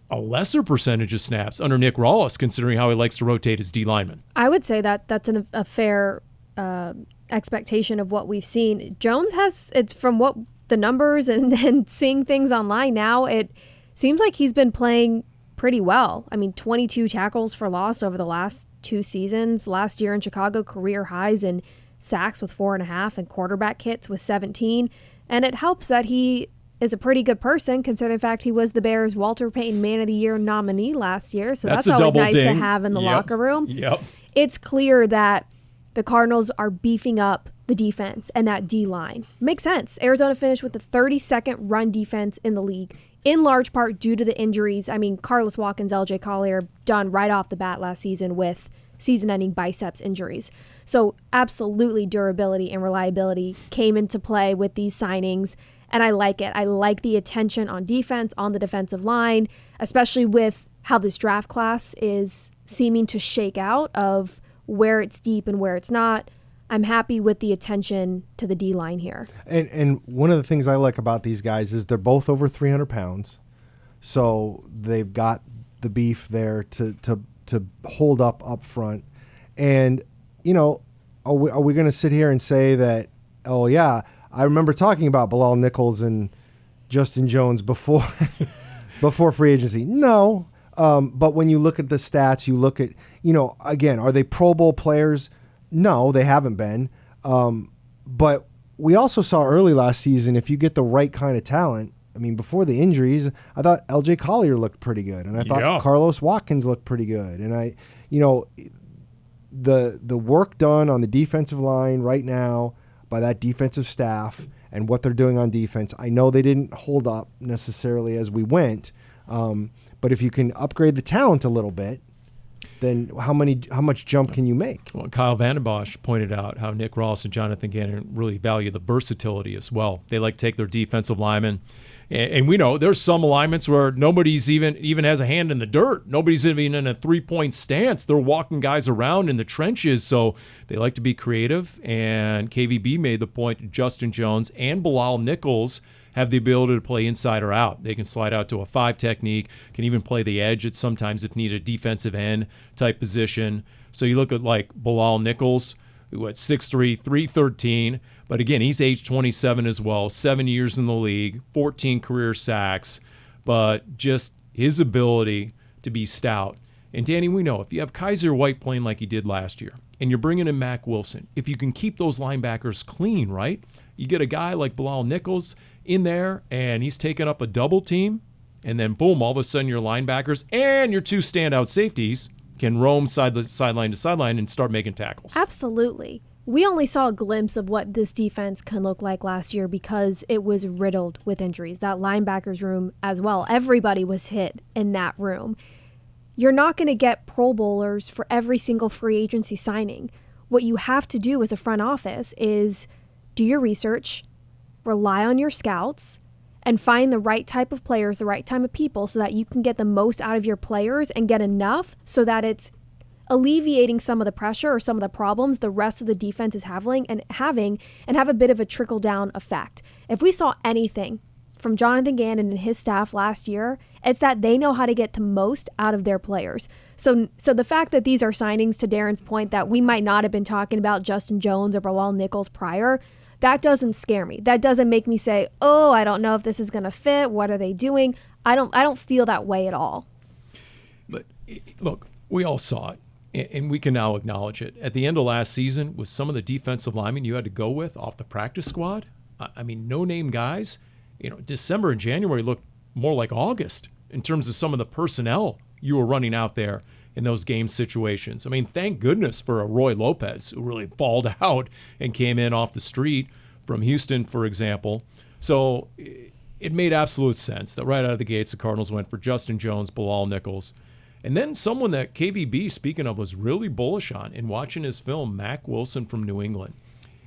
Speaker 1: a lesser percentage of snaps under Nick Rawlis, considering how he likes to rotate his D linemen.
Speaker 3: I would say that that's a fair expectation of what we've seen. Jones has, it's from what the numbers and seeing things online now, it seems like he's been playing pretty well. I mean, 22 tackles for loss over the last 2 seasons. Last year in Chicago, career highs in sacks with 4.5 and quarterback hits with 17. And it helps that he is a pretty good person, considering the fact he was the Bears' Walter Payton Man of the Year nominee last year. So that's always nice to have in the locker room.
Speaker 1: Yep.
Speaker 3: It's clear that the Cardinals are beefing up the defense and that D-line. Makes sense. Arizona finished with the 32nd run defense in the league, in large part due to the injuries. I mean, Carlos Watkins, LJ Collier done right off the bat last season with season-ending biceps injuries. So absolutely durability and reliability came into play with these signings, and I like it. I like the attention on defense, on the defensive line, especially with how this draft class is seeming to shake out of where it's deep and where it's not. I'm happy with the attention to the D-line here. And
Speaker 2: one of the things I like about these guys is they're both over 300 pounds, so they've got the beef there to hold up front. And, you know, are we going to sit here and say that, oh, yeah, I remember talking about Bilal Nichols and Justin Jones before free agency? No. But when you look at the stats, you look at, you know, again, are they Pro Bowl players? No, they haven't been. But we also saw early last season, if you get the right kind of talent, I mean, before the injuries, I thought LJ Collier looked pretty good. And I thought Carlos Watkins looked pretty good. And the work done on the defensive line right now by that defensive staff and what they're doing on defense, I know they didn't hold up necessarily as we went. But if you can upgrade the talent a little bit, then how much jump can you make?
Speaker 1: Well, Kyle Vandenbosch pointed out how Nick Rawlis and Jonathan Gannon really value the versatility as well. They like to take their defensive linemen, and we know there's some alignments where nobody's even has a hand in the dirt. Nobody's even in a 3-point stance. They're walking guys around in the trenches, so they like to be creative. And KVB made the point that Justin Jones and Bilal Nichols have the ability to play inside or out. They can slide out to a 5 technique, can even play the edge at sometimes if needed, defensive end type position. So you look at like Bilal Nichols, who at 6'3", 313, but again, he's age 27 as well, 7 years in the league, 14 career sacks, but just his ability to be stout. And Danny, we know if you have Kaiser White playing like he did last year, and you're bringing in Mack Wilson, if you can keep those linebackers clean, right? You get a guy like Bilal Nichols in there, and he's taking up a double team, and then boom, all of a sudden your linebackers and your 2 standout safeties can roam sideline to sideline and start making tackles.
Speaker 3: Absolutely. We only saw a glimpse of what this defense can look like last year because it was riddled with injuries. That linebackers room as well. Everybody was hit in that room. You're not going to get Pro Bowlers for every single free agency signing. What you have to do as a front office is do your research, rely on your scouts, and find the right type of players, the right type of people so that you can get the most out of your players and get enough so that it's alleviating some of the pressure or some of the problems the rest of the defense is having and have a bit of a trickle-down effect. If we saw anything from Jonathan Gannon and his staff last year, It's that they know how to get the most out of their players. So the fact that these are signings, to Darren's point, that we might not have been talking about Justin Jones or Bilal Nichols prior, that doesn't scare me. That doesn't make me say, oh, I don't know if this is going to fit. What are they doing? I don't feel that way at all.
Speaker 1: But look, we all saw it, and we can now acknowledge it. At the end of last season, with some of the defensive linemen you had to go with off the practice squad, I mean, no-name guys, December and January looked more like August in terms of some of the personnel you were running out there in those game situations. I mean, thank goodness for a Roy Lopez who really balled out and came in off the street from Houston, for example. So it made absolute sense that right out of the gates, the Cardinals went for Justin Jones, Bilal Nichols. And then someone that KVB, speaking of, was really bullish on in watching his film, Mack Wilson from New England.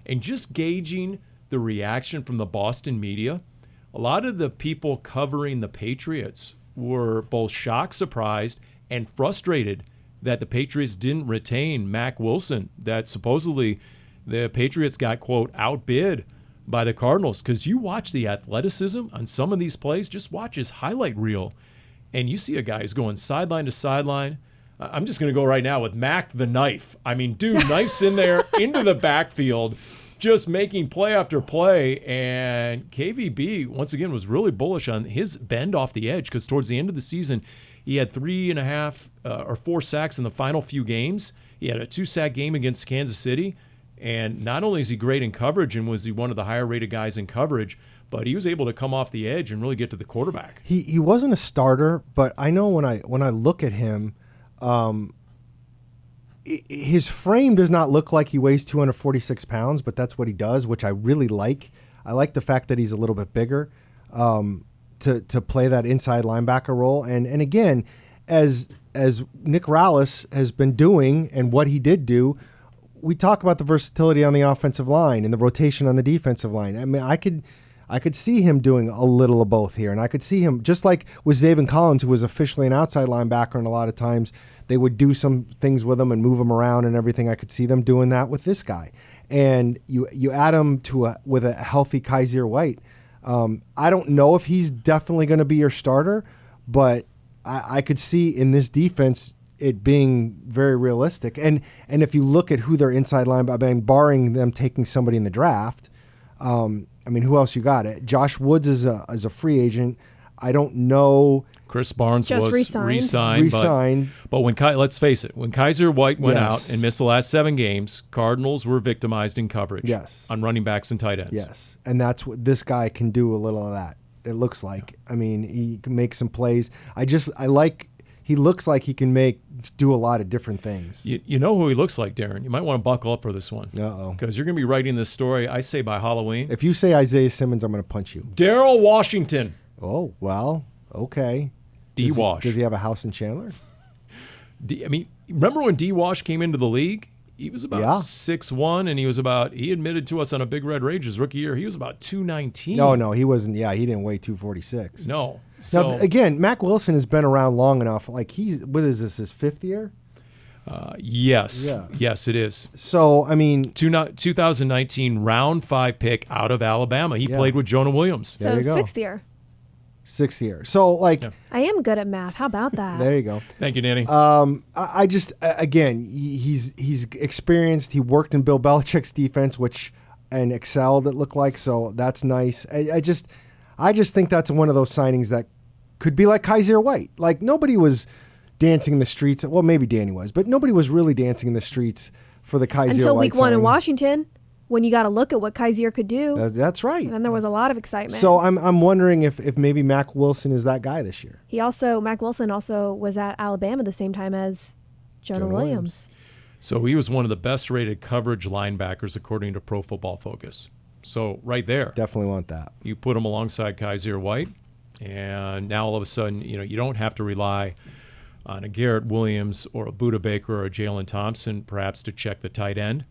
Speaker 1: And just gauging the reaction from the Boston media, a lot of the people covering the Patriots were both shocked, surprised, and frustrated that the Patriots didn't retain Mack Wilson, that supposedly the Patriots got, quote, outbid by the Cardinals. Because you watch the athleticism on some of these plays, just watch his highlight reel, and you see a guy who's going sideline to sideline. I'm just going to go right now with Mack the Knife. I mean, dude, knife's in there, into the backfield, just making play after play. And KVB, once again, was really bullish on his bend off the edge, because towards the end of the season, he had 3.5 or 4 sacks in the final few games. He had a 2-sack game against Kansas City. And not only is he great in coverage and was he one of the higher-rated guys in coverage, but he was able to come off the edge and really get to the quarterback.
Speaker 2: He wasn't a starter, but I know when I look at him, his frame does not look like he weighs 246 pounds, but that's what he does, which I really like. I like the fact that he's a little bit bigger to play that inside linebacker role. And again, as Nick Rallis has been doing and what he did do, we talk about the versatility on the offensive line and the rotation on the defensive line. I mean, I could see him doing a little of both here, and I could see him, just like with Zaven Collins, who was officially an outside linebacker, and a lot of times they would do some things with him and move him around and everything. I could see them doing that with this guy. And you add him with a healthy Kaiser White. I don't know if he's definitely going to be your starter, but I could see in this defense it being very realistic. And if you look at who their inside linebacker, I mean, barring them taking somebody in the draft, I mean, who else you got? Josh Woods is a free agent. I don't know.
Speaker 1: Chris Barnes
Speaker 3: just
Speaker 1: was re-signed. But when let's face it, when Kaiser White went out and missed the last 7 games, Cardinals were victimized in coverage on running backs and tight ends.
Speaker 2: Yes, and that's what this guy can do, a little of that, it looks like. I mean, he can make some plays. He looks like he can do a lot of different things.
Speaker 1: You know who he looks like, Darren? You might want to buckle up for this one.
Speaker 2: Uh-oh.
Speaker 1: Because you're going to be writing this story, I say, by Halloween.
Speaker 2: If you say Isaiah Simmons, I'm going to punch you.
Speaker 1: Daryl Washington.
Speaker 2: Oh, well, okay.
Speaker 1: D-Wash.
Speaker 2: Does he have a house in Chandler?
Speaker 1: I mean, remember when D-Wash came into the league? He was about 6'1", and he admitted to us on a Big Red Rage his rookie year, he was about 219.
Speaker 2: No, he wasn't. Yeah, he didn't weigh 246.
Speaker 1: No.
Speaker 2: Now, again, Mack Wilson has been around long enough. Like, what is this, his 5th year?
Speaker 1: Yes.
Speaker 2: Yeah.
Speaker 1: Yes, it is.
Speaker 2: So, I mean,
Speaker 1: 2019 round 5 pick out of Alabama. He played with Jonah Williams.
Speaker 2: There you go.
Speaker 3: 6th year.
Speaker 2: 6th year. So, like,
Speaker 3: I am good at math. How about that?
Speaker 2: There you go.
Speaker 1: Thank you, Dani.
Speaker 2: I just, again, he's experienced. He worked in Bill Belichick's defense, and excelled, it looked like. So that's nice. I just think that's one of those signings that could be like Kaiser White. Like, nobody was dancing in the streets. Well, maybe Dani was, but nobody was really dancing in the streets for the Kaiser White
Speaker 3: until week 1 in
Speaker 2: signing.
Speaker 3: Washington, when you got to look at what Kaiser could do.
Speaker 2: That's right.
Speaker 3: And then there was a lot of excitement.
Speaker 2: So I'm wondering if maybe Mack Wilson is that guy this year.
Speaker 3: Mack Wilson also was at Alabama the same time as Jonah Williams.
Speaker 1: So he was one of the best rated coverage linebackers according to Pro Football Focus. So right there.
Speaker 2: Definitely want that.
Speaker 1: You put him alongside Kaiser White, and now all of a sudden, you don't have to rely on a Garrett Williams or a Budda Baker or a Jalen Thompson perhaps to check the tight end.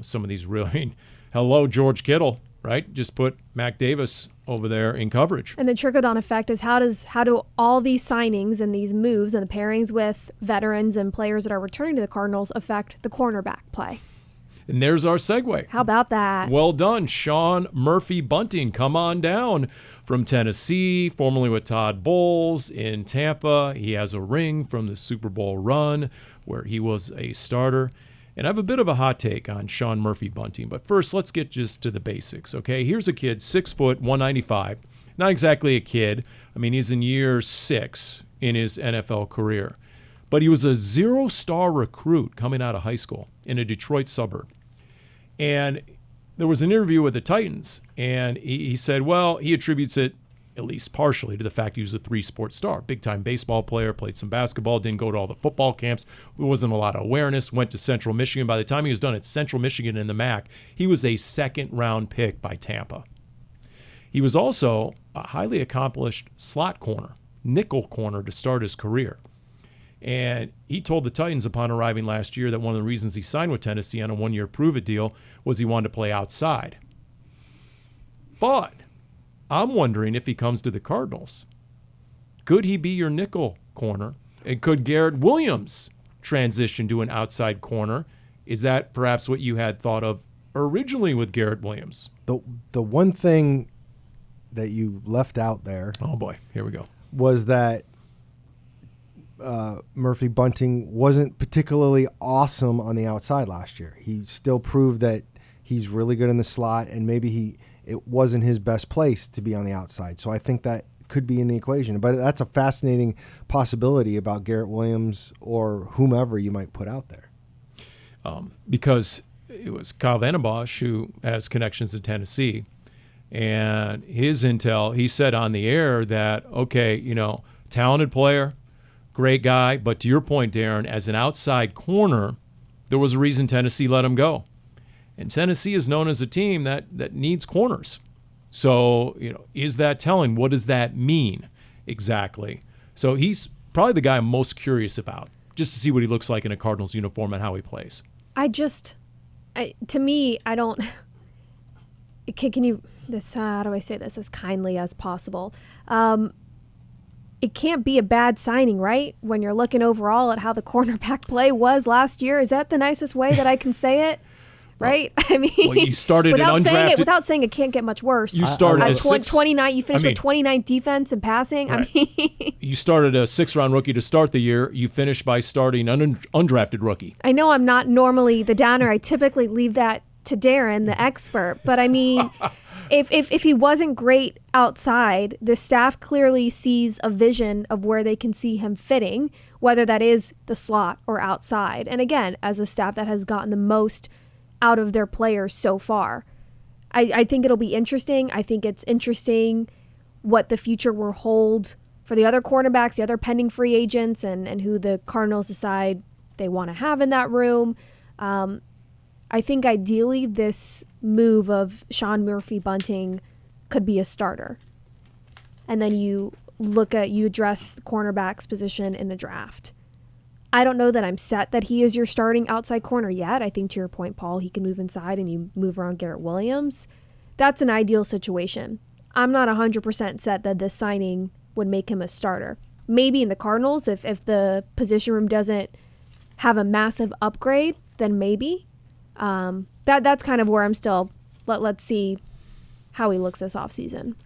Speaker 1: Some of these really, hello, George Kittle, right? Just put Mac Davis over there in coverage.
Speaker 3: And the trickle-down effect is how do all these signings and these moves and the pairings with veterans and players that are returning to the Cardinals affect the cornerback play?
Speaker 1: And there's our segue.
Speaker 3: How about that?
Speaker 1: Well done, Sean Murphy-Bunting. Come on down from Tennessee, formerly with Todd Bowles in Tampa. He has a ring from the Super Bowl run where he was a starter. And I have a bit of a hot take on Sean Murphy-Bunting. But first, let's get just to the basics, okay? Here's a kid, 6 foot, 195. Not exactly a kid. I mean, he's in year 6 in his NFL career. But he was a 0-star recruit coming out of high school in a Detroit suburb. And there was an interview with the Titans, and he said, well, he attributes it, at least partially, to the fact he was a 3-sport star. Big-time baseball player, played some basketball, didn't go to all the football camps. There wasn't a lot of awareness, went to Central Michigan. By the time he was done at Central Michigan in the MAC, he was a second-round pick by Tampa. He was also a highly accomplished slot corner, nickel corner to start his career. And he told the Titans upon arriving last year that one of the reasons he signed with Tennessee on a 1-year prove-it deal was he wanted to play outside. But I'm wondering if he comes to the Cardinals, could he be your nickel corner? And could Garrett Williams transition to an outside corner? Is that perhaps what you had thought of originally with Garrett Williams?
Speaker 2: The one thing that you left out there,
Speaker 1: oh boy, here we go,
Speaker 2: was that Murphy-Bunting wasn't particularly awesome on the outside last year. He still proved that he's really good in the slot, and maybe it wasn't his best place to be on the outside. So I think that could be in the equation. But that's a fascinating possibility about Garrett Williams or whomever you might put out there.
Speaker 1: Because it was Kyle Vandenbosch who has connections to Tennessee, and his intel, he said on the air that, okay, talented player, great guy, but to your point, Darren, as an outside corner, there was a reason Tennessee let him go. And Tennessee is known as a team that needs corners. So, is that telling? What does that mean exactly? So he's probably the guy I'm most curious about, just to see what he looks like in a Cardinals uniform and how he plays.
Speaker 3: To me, I don't, can you, how do I say this as kindly as possible? It can't be a bad signing, right? When you're looking overall at how the cornerback play was last year. Is that the nicest way that I can say it? Right? I mean,
Speaker 1: you started
Speaker 3: without saying it can't get much worse.
Speaker 1: You started
Speaker 3: at 29. You finished with 29 defense and passing. Right. I mean,
Speaker 1: you started a 6th-round rookie to start the year. You finished by starting an undrafted rookie.
Speaker 3: I know I'm not normally the downer. I typically leave that to Darren, the expert. But I mean, if he wasn't great outside, the staff clearly sees a vision of where they can see him fitting, whether that is the slot or outside. And again, as a staff that has gotten the most out of their players so far, I think it'll be interesting. I think it's interesting what the future will hold for the other cornerbacks, the other pending free agents, and who the Cardinals decide they want to have in that room. I think ideally this move of Sean Murphy-Bunting could be a starter. And then you address the cornerback's position in the draft. I don't know that I'm set that he is your starting outside corner yet. I think to your point, Paul, he can move inside and you move around Garrett Williams. That's an ideal situation. I'm not 100% set that this signing would make him a starter. Maybe in the Cardinals, if the position room doesn't have a massive upgrade, then maybe. That's kind of where I'm still. Let's see how he looks this offseason.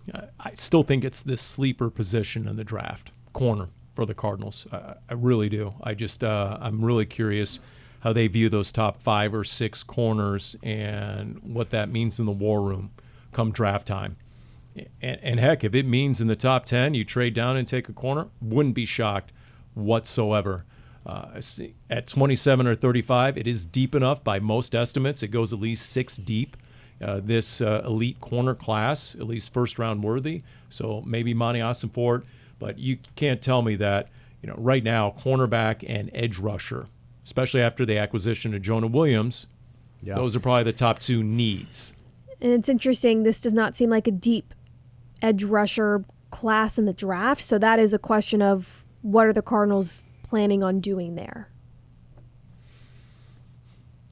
Speaker 1: Yeah. I still think it's this sleeper position in the draft, corner for the Cardinals. I really do. I'm really curious how they view those top 5 or 6 corners and what that means in the war room come draft time. And heck, if it means in the top 10 you trade down and take a corner, wouldn't be shocked whatsoever. At 27 or 35, it is deep enough by most estimates. It goes at least 6 deep. This elite corner class, at least first-round worthy. So maybe Monty Ossenfort, but you can't tell me that, right now, cornerback and edge rusher, especially after the acquisition of Jonah Williams, those are probably the top 2 needs.
Speaker 3: And it's interesting, this does not seem like a deep edge rusher class in the draft, so that is a question of what are the Cardinals planning on doing there?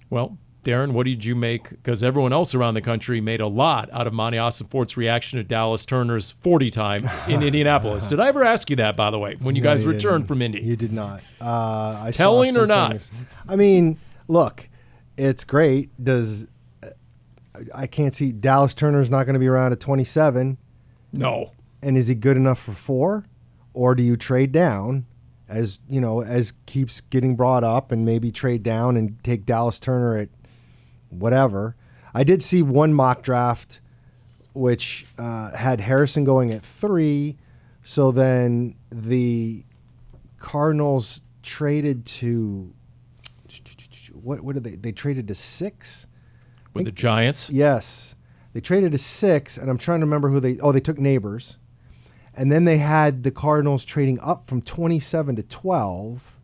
Speaker 1: Well, Darren, what did you make? Because everyone else around the country made a lot out of Monty Ossenfort's reaction to Dallas Turner's 40 time in Indianapolis. Did I ever ask you that, by the way, when you guys returned from Indy?
Speaker 2: You did not.
Speaker 1: Telling or not?
Speaker 2: Things. I mean, look, it's great. I can't see Dallas Turner's not going to be around at 27.
Speaker 1: No.
Speaker 2: And is he good enough for 4? Or do you trade down as keeps getting brought up and maybe trade down and take Dallas Turner at whatever? I did see one mock draft which had Harrison going at 3. So then the Cardinals traded to what did they traded to 6?
Speaker 1: With the Giants?
Speaker 2: Yes. They traded to 6, and I'm trying to remember who they took Neighbors. And then they had the Cardinals trading up from 27 to 12,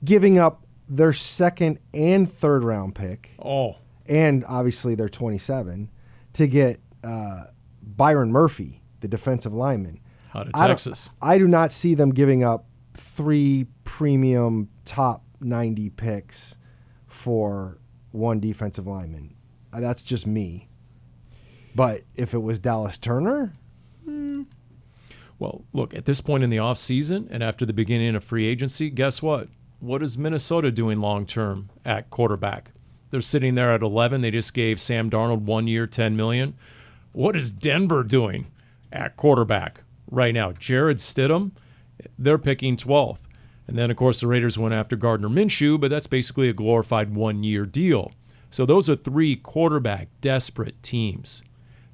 Speaker 2: giving up their second and third round pick.
Speaker 1: Oh.
Speaker 2: And obviously their 27 to get Byron Murphy, the defensive lineman.
Speaker 1: Out of Texas.
Speaker 2: I do not see them giving up 3 premium top 90 picks for one defensive lineman. That's just me. But if it was Dallas Turner...
Speaker 1: Well, look, at this point in the offseason and after the beginning of free agency, guess what? What is Minnesota doing long-term at quarterback? They're sitting there at 11. They just gave Sam Darnold 1 year, $10 million. What is Denver doing at quarterback right now? Jared Stidham, they're picking 12th. And then, of course, the Raiders went after Gardner Minshew, but that's basically a glorified 1-year deal. So those are 3 quarterback desperate teams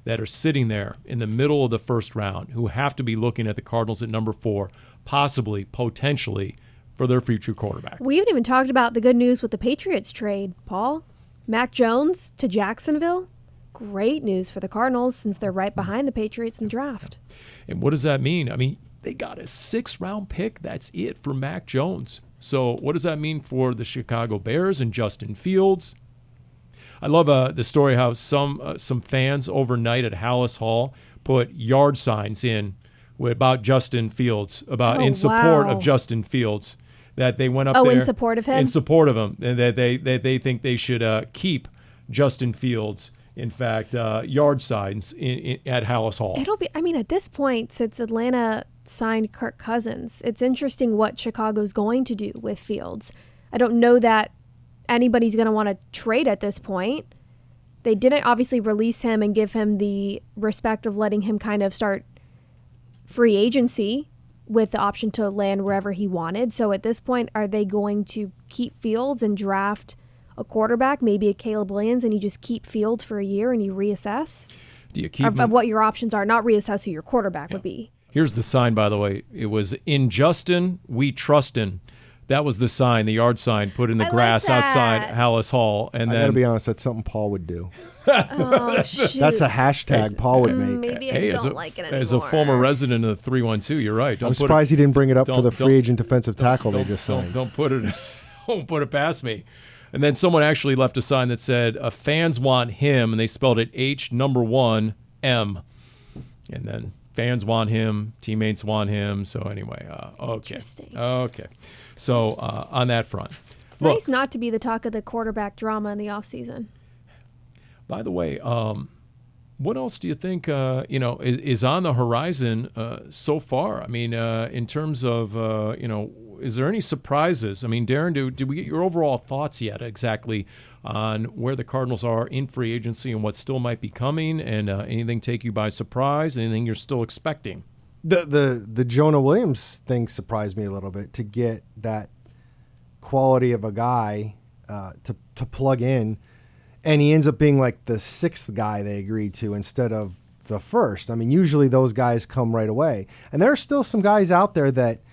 Speaker 1: that are sitting there in the middle of the first round who have to be looking at the Cardinals at number 4, possibly, potentially, for their future quarterback.
Speaker 3: We haven't even talked about the good news with the Patriots trade, Paul. Mac Jones to Jacksonville. Great news for the Cardinals since they're right behind the Patriots in the draft.
Speaker 1: And what does that mean? I mean, they got a 6th-round pick. That's it for Mac Jones. So what does that mean for the Chicago Bears and Justin Fields? I love the story how some fans overnight at Hallis Hall put yard signs in about Justin Fields, in support of Justin Fields, that they went up there.
Speaker 3: In support of him?
Speaker 1: In support of him, and that they think they should keep Justin Fields. In fact, yard signs at Hallis Hall.
Speaker 3: It'll be. I mean, at this point, since Atlanta signed Kirk Cousins, it's interesting what Chicago's going to do with Fields. I don't know that anybody's going to want to trade at this point. They didn't obviously release him and give him the respect of letting him kind of start free agency with the option to land wherever he wanted. So at this point, are they going to keep Fields and draft a quarterback, maybe a Caleb Williams, and you just keep Fields for a year and you reassess?
Speaker 1: Do you keep
Speaker 3: of what your options are, not reassess who your quarterback would be.
Speaker 1: Here's the sign, by the way. It was "In Justin, we trustin'." That was the sign, the yard sign, put in the grass outside Hallis Hall. And
Speaker 2: I
Speaker 1: then,
Speaker 2: got to be honest, that's something Paul would do.
Speaker 3: Oh, shoot.
Speaker 2: That's a hashtag Paul would make.
Speaker 3: Maybe I don't like it anymore.
Speaker 1: As a former resident of the 312, you're right.
Speaker 2: I'm surprised he didn't bring it up for the free agent defensive tackle they just signed.
Speaker 1: Don't put it past me. And then someone actually left a sign that said, "Fans want him," and they spelled it H1M. And then fans want him, teammates want him. So anyway, okay.
Speaker 3: Interesting.
Speaker 1: Okay. So on that front.
Speaker 3: It's nice not to be the talk of the quarterback drama in the offseason.
Speaker 1: By the way, what else do you think is on the horizon so far? I mean, in terms of is there any surprises? I mean, Darren, did we get your overall thoughts yet exactly on where the Cardinals are in free agency and what still might be coming, and anything take you by surprise? Anything you're still expecting?
Speaker 2: The Jonah Williams thing surprised me a little bit, to get that quality of a guy to plug in. And he ends up being like the 6th guy they agreed to instead of the 1st. I mean, usually those guys come right away. And there are still some guys out there that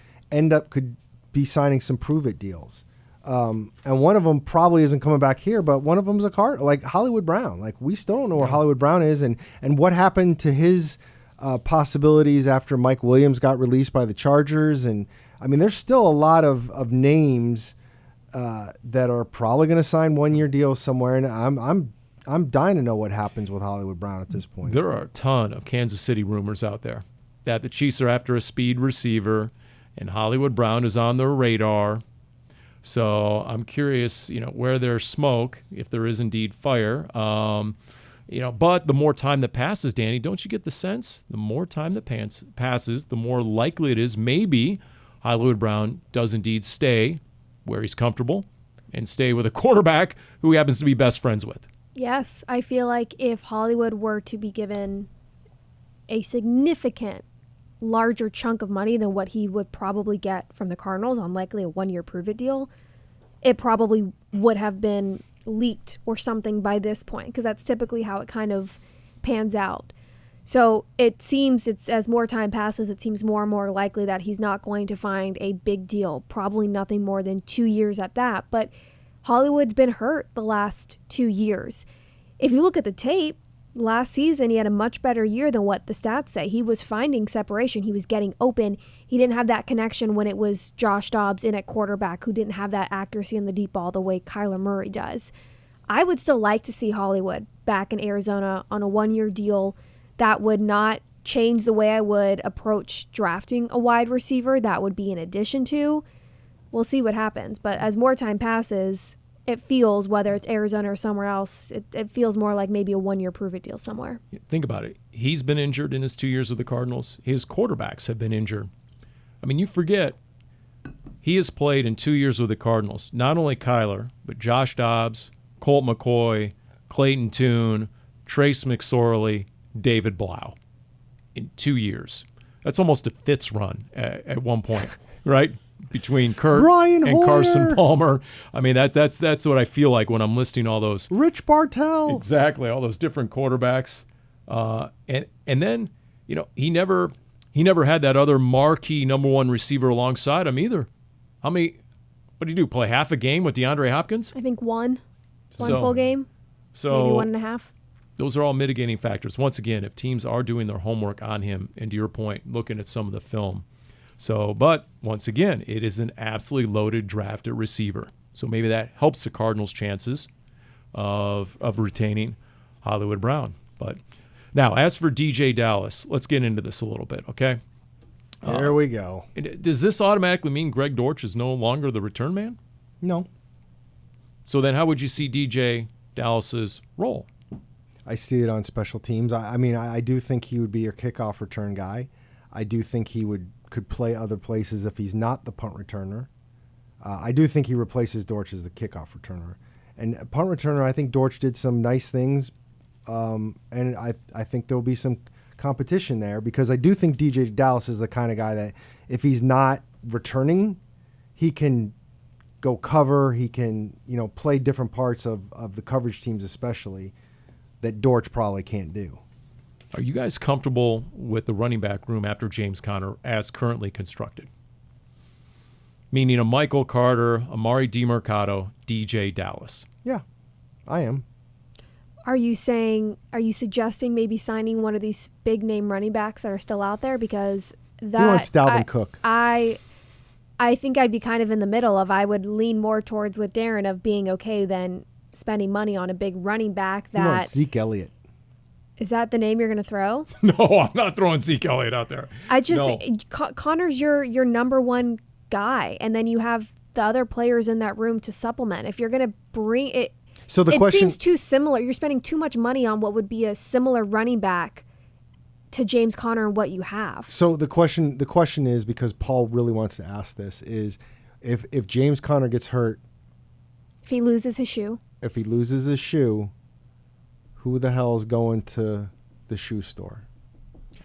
Speaker 2: could be signing some prove-it deals. And one of them probably isn't coming back here, but one of them's a card, like Hollywood Brown. Like, we still don't know where Hollywood Brown is and what happened to his possibilities after Mike Williams got released by the Chargers. And, I mean, there's still a lot of names that are probably going to sign 1-year deals somewhere, and I'm dying to know what happens with Hollywood Brown at this point.
Speaker 1: There are a ton of Kansas City rumors out there that the Chiefs are after a speed receiver, and Hollywood Brown is on their radar. So I'm curious, where there's smoke, if there is indeed fire. But the more time that passes, Danny, don't you get the sense? The more time that passes, the more likely it is maybe Hollywood Brown does indeed stay where he's comfortable, and stay with a quarterback who he happens to be best friends with.
Speaker 3: Yes, I feel like if Hollywood were to be given a significant larger chunk of money than what he would probably get from the Cardinals on likely a 1-year prove-it deal, it probably would have been leaked or something by this point, because that's typically how it kind of pans out. So it seems as more time passes, it seems more and more likely that he's not going to find a big deal, probably nothing more than 2 years at that. But Hollywood's been hurt the last 2 years. If you look at the tape, last season, he had a much better year than what the stats say. He was finding separation. He was getting open. He didn't have that connection when it was Josh Dobbs in at quarterback, who didn't have that accuracy in the deep ball the way Kyler Murray does. I would still like to see Hollywood back in Arizona on a 1-year deal. That would not change the way I would approach drafting a wide receiver. That would be in addition to. We'll see what happens. But as more time passes, it feels, whether it's Arizona or somewhere else, it feels more like maybe a 1-year prove-it deal somewhere.
Speaker 1: Think about it. He's been injured in his 2 years with the Cardinals. His quarterbacks have been injured. I mean, you forget, he has played in 2 years with the Cardinals. Not only Kyler, but Josh Dobbs, Colt McCoy, Clayton Tune, Trace McSorley, David Blau in 2 years. That's almost a Fitz run at one point, right? Between Kurt
Speaker 2: Brian
Speaker 1: and
Speaker 2: Hoyer.
Speaker 1: Carson Palmer. I mean, that's what I feel like when I'm listing all those.
Speaker 2: Rich Bartell.
Speaker 1: Exactly, all those different quarterbacks. And then, he never had that other marquee number one receiver alongside him either. What did he do? Play half a game with DeAndre Hopkins?
Speaker 3: I think one full game,
Speaker 1: so
Speaker 3: maybe 1.5.
Speaker 1: Those are all mitigating factors. Once again, if teams are doing their homework on him, and to your point, looking at some of the film. But once again, it is an absolutely loaded draft at receiver. So maybe that helps the Cardinals' chances of retaining Hollywood Brown. But now, as for DJ Dallas, let's get into this a little bit, okay?
Speaker 2: There we go.
Speaker 1: Does this automatically mean Greg Dortch is no longer the return man?
Speaker 2: No.
Speaker 1: So then how would you see DJ Dallas's role?
Speaker 2: I see it on special teams. I do think he would be your kickoff return guy. I do think he could play other places if he's not the punt returner. I do think he replaces Dortch as the kickoff returner. And punt returner, I think Dortch did some nice things, and I think there'll be some competition there, because I do think DJ Dallas is the kind of guy that if he's not returning, he can go cover. He can play different parts of the coverage teams, especially, that Dortch probably can't do.
Speaker 1: Are you guys comfortable with the running back room after James Conner as currently constructed? Meaning a Michael Carter, Amari DiMercato, DJ Dallas.
Speaker 2: Yeah, I am.
Speaker 3: Are you suggesting maybe signing one of these big name running backs that are still out there? Because that,
Speaker 2: he wants Dalvin Cook.
Speaker 3: I think I'd be kind of in the middle of, I would lean more towards with Darren of being okay than spending money on a big running back.
Speaker 2: He wants Zeke Elliott.
Speaker 3: Is that the name you're going to throw?
Speaker 1: No, I'm not throwing Zeke Elliott out there.
Speaker 3: Connor's your number one guy, and then you have the other players in that room to supplement. If you're going to bring it,
Speaker 2: so the
Speaker 3: it
Speaker 2: question
Speaker 3: seems too similar. You're spending too much money on what would be a similar running back to James Conner and what you have.
Speaker 2: So the question is, because Paul really wants to ask this, is if James Conner gets hurt,
Speaker 3: if he loses his shoe,
Speaker 2: who the hell is going to the shoe store?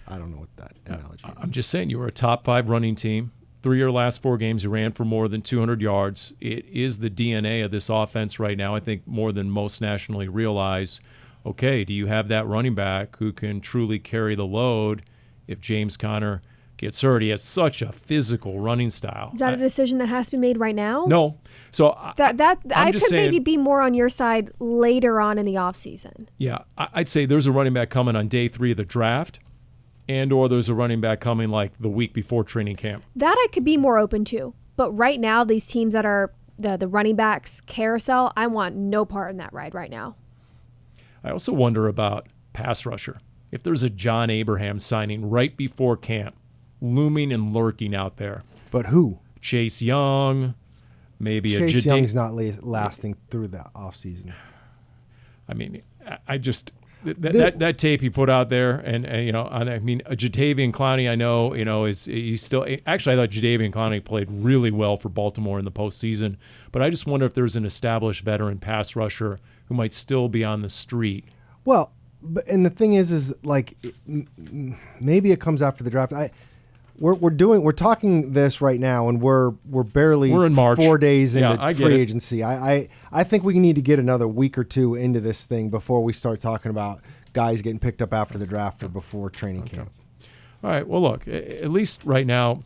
Speaker 2: I don't know what that analogy is.
Speaker 1: I'm just saying, you were a top 5 running team. 3 of your last 4 games, you ran for more than 200 yards. It is the DNA of this offense right now. I think more than most nationally realize, okay, do you have that running back who can truly carry the load if James Conner gets hurt? He has such a physical running style.
Speaker 3: Is that a decision that has to be made right now?
Speaker 1: No. So
Speaker 3: I could maybe be more on your side later on in the offseason.
Speaker 1: Yeah, I'd say there's a running back coming on day 3 of the draft, and or there's a running back coming like the week before training camp.
Speaker 3: That I could be more open to. But right now, these teams that are the running backs carousel, I want no part in that ride right now.
Speaker 1: I also wonder about pass rusher. If there's a John Abraham signing right before camp, looming and lurking out there.
Speaker 2: But who?
Speaker 1: Chase Young, maybe
Speaker 2: Chase Young's not lasting through the offseason.
Speaker 1: I mean, that tape he put out there, and I mean, Jadeveon Clowney, I know, he's still. Actually, I thought Jadeveon Clowney played really well for Baltimore in the postseason, but I just wonder if there's an established veteran pass rusher who might still be on the street.
Speaker 2: Well, and the thing is like maybe it comes after the draft. We're talking this right now, and we're in March. 4 days into free agency. I think we need to get another week or two into this thing before we start talking about guys getting picked up after the draft or before training camp.
Speaker 1: All right. Well, look, at least right now,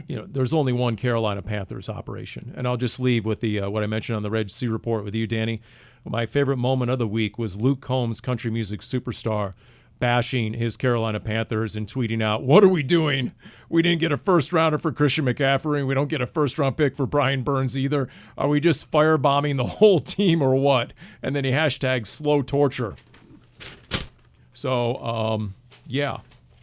Speaker 1: there's only one Carolina Panthers operation, and I'll just leave with the what I mentioned on the Red Sea Report with you, Danny. My favorite moment of the week was Luke Combs, country music superstar, bashing his Carolina Panthers and tweeting out, "What are we doing? We didn't get a first-rounder for Christian McCaffrey, and we don't get a first-round pick for Brian Burns either. Are we just firebombing the whole team or what?" And then he hashtagged slow torture. So,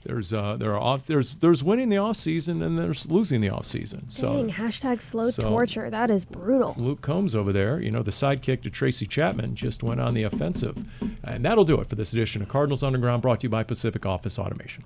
Speaker 1: there's winning the offseason and there's losing the offseason. So,
Speaker 3: hashtag slow torture. That is brutal.
Speaker 1: Luke Combs over there, the sidekick to Tracy Chapman, just went on the offensive. And that'll do it for this edition of Cardinals Underground, brought to you by Pacific Office Automation.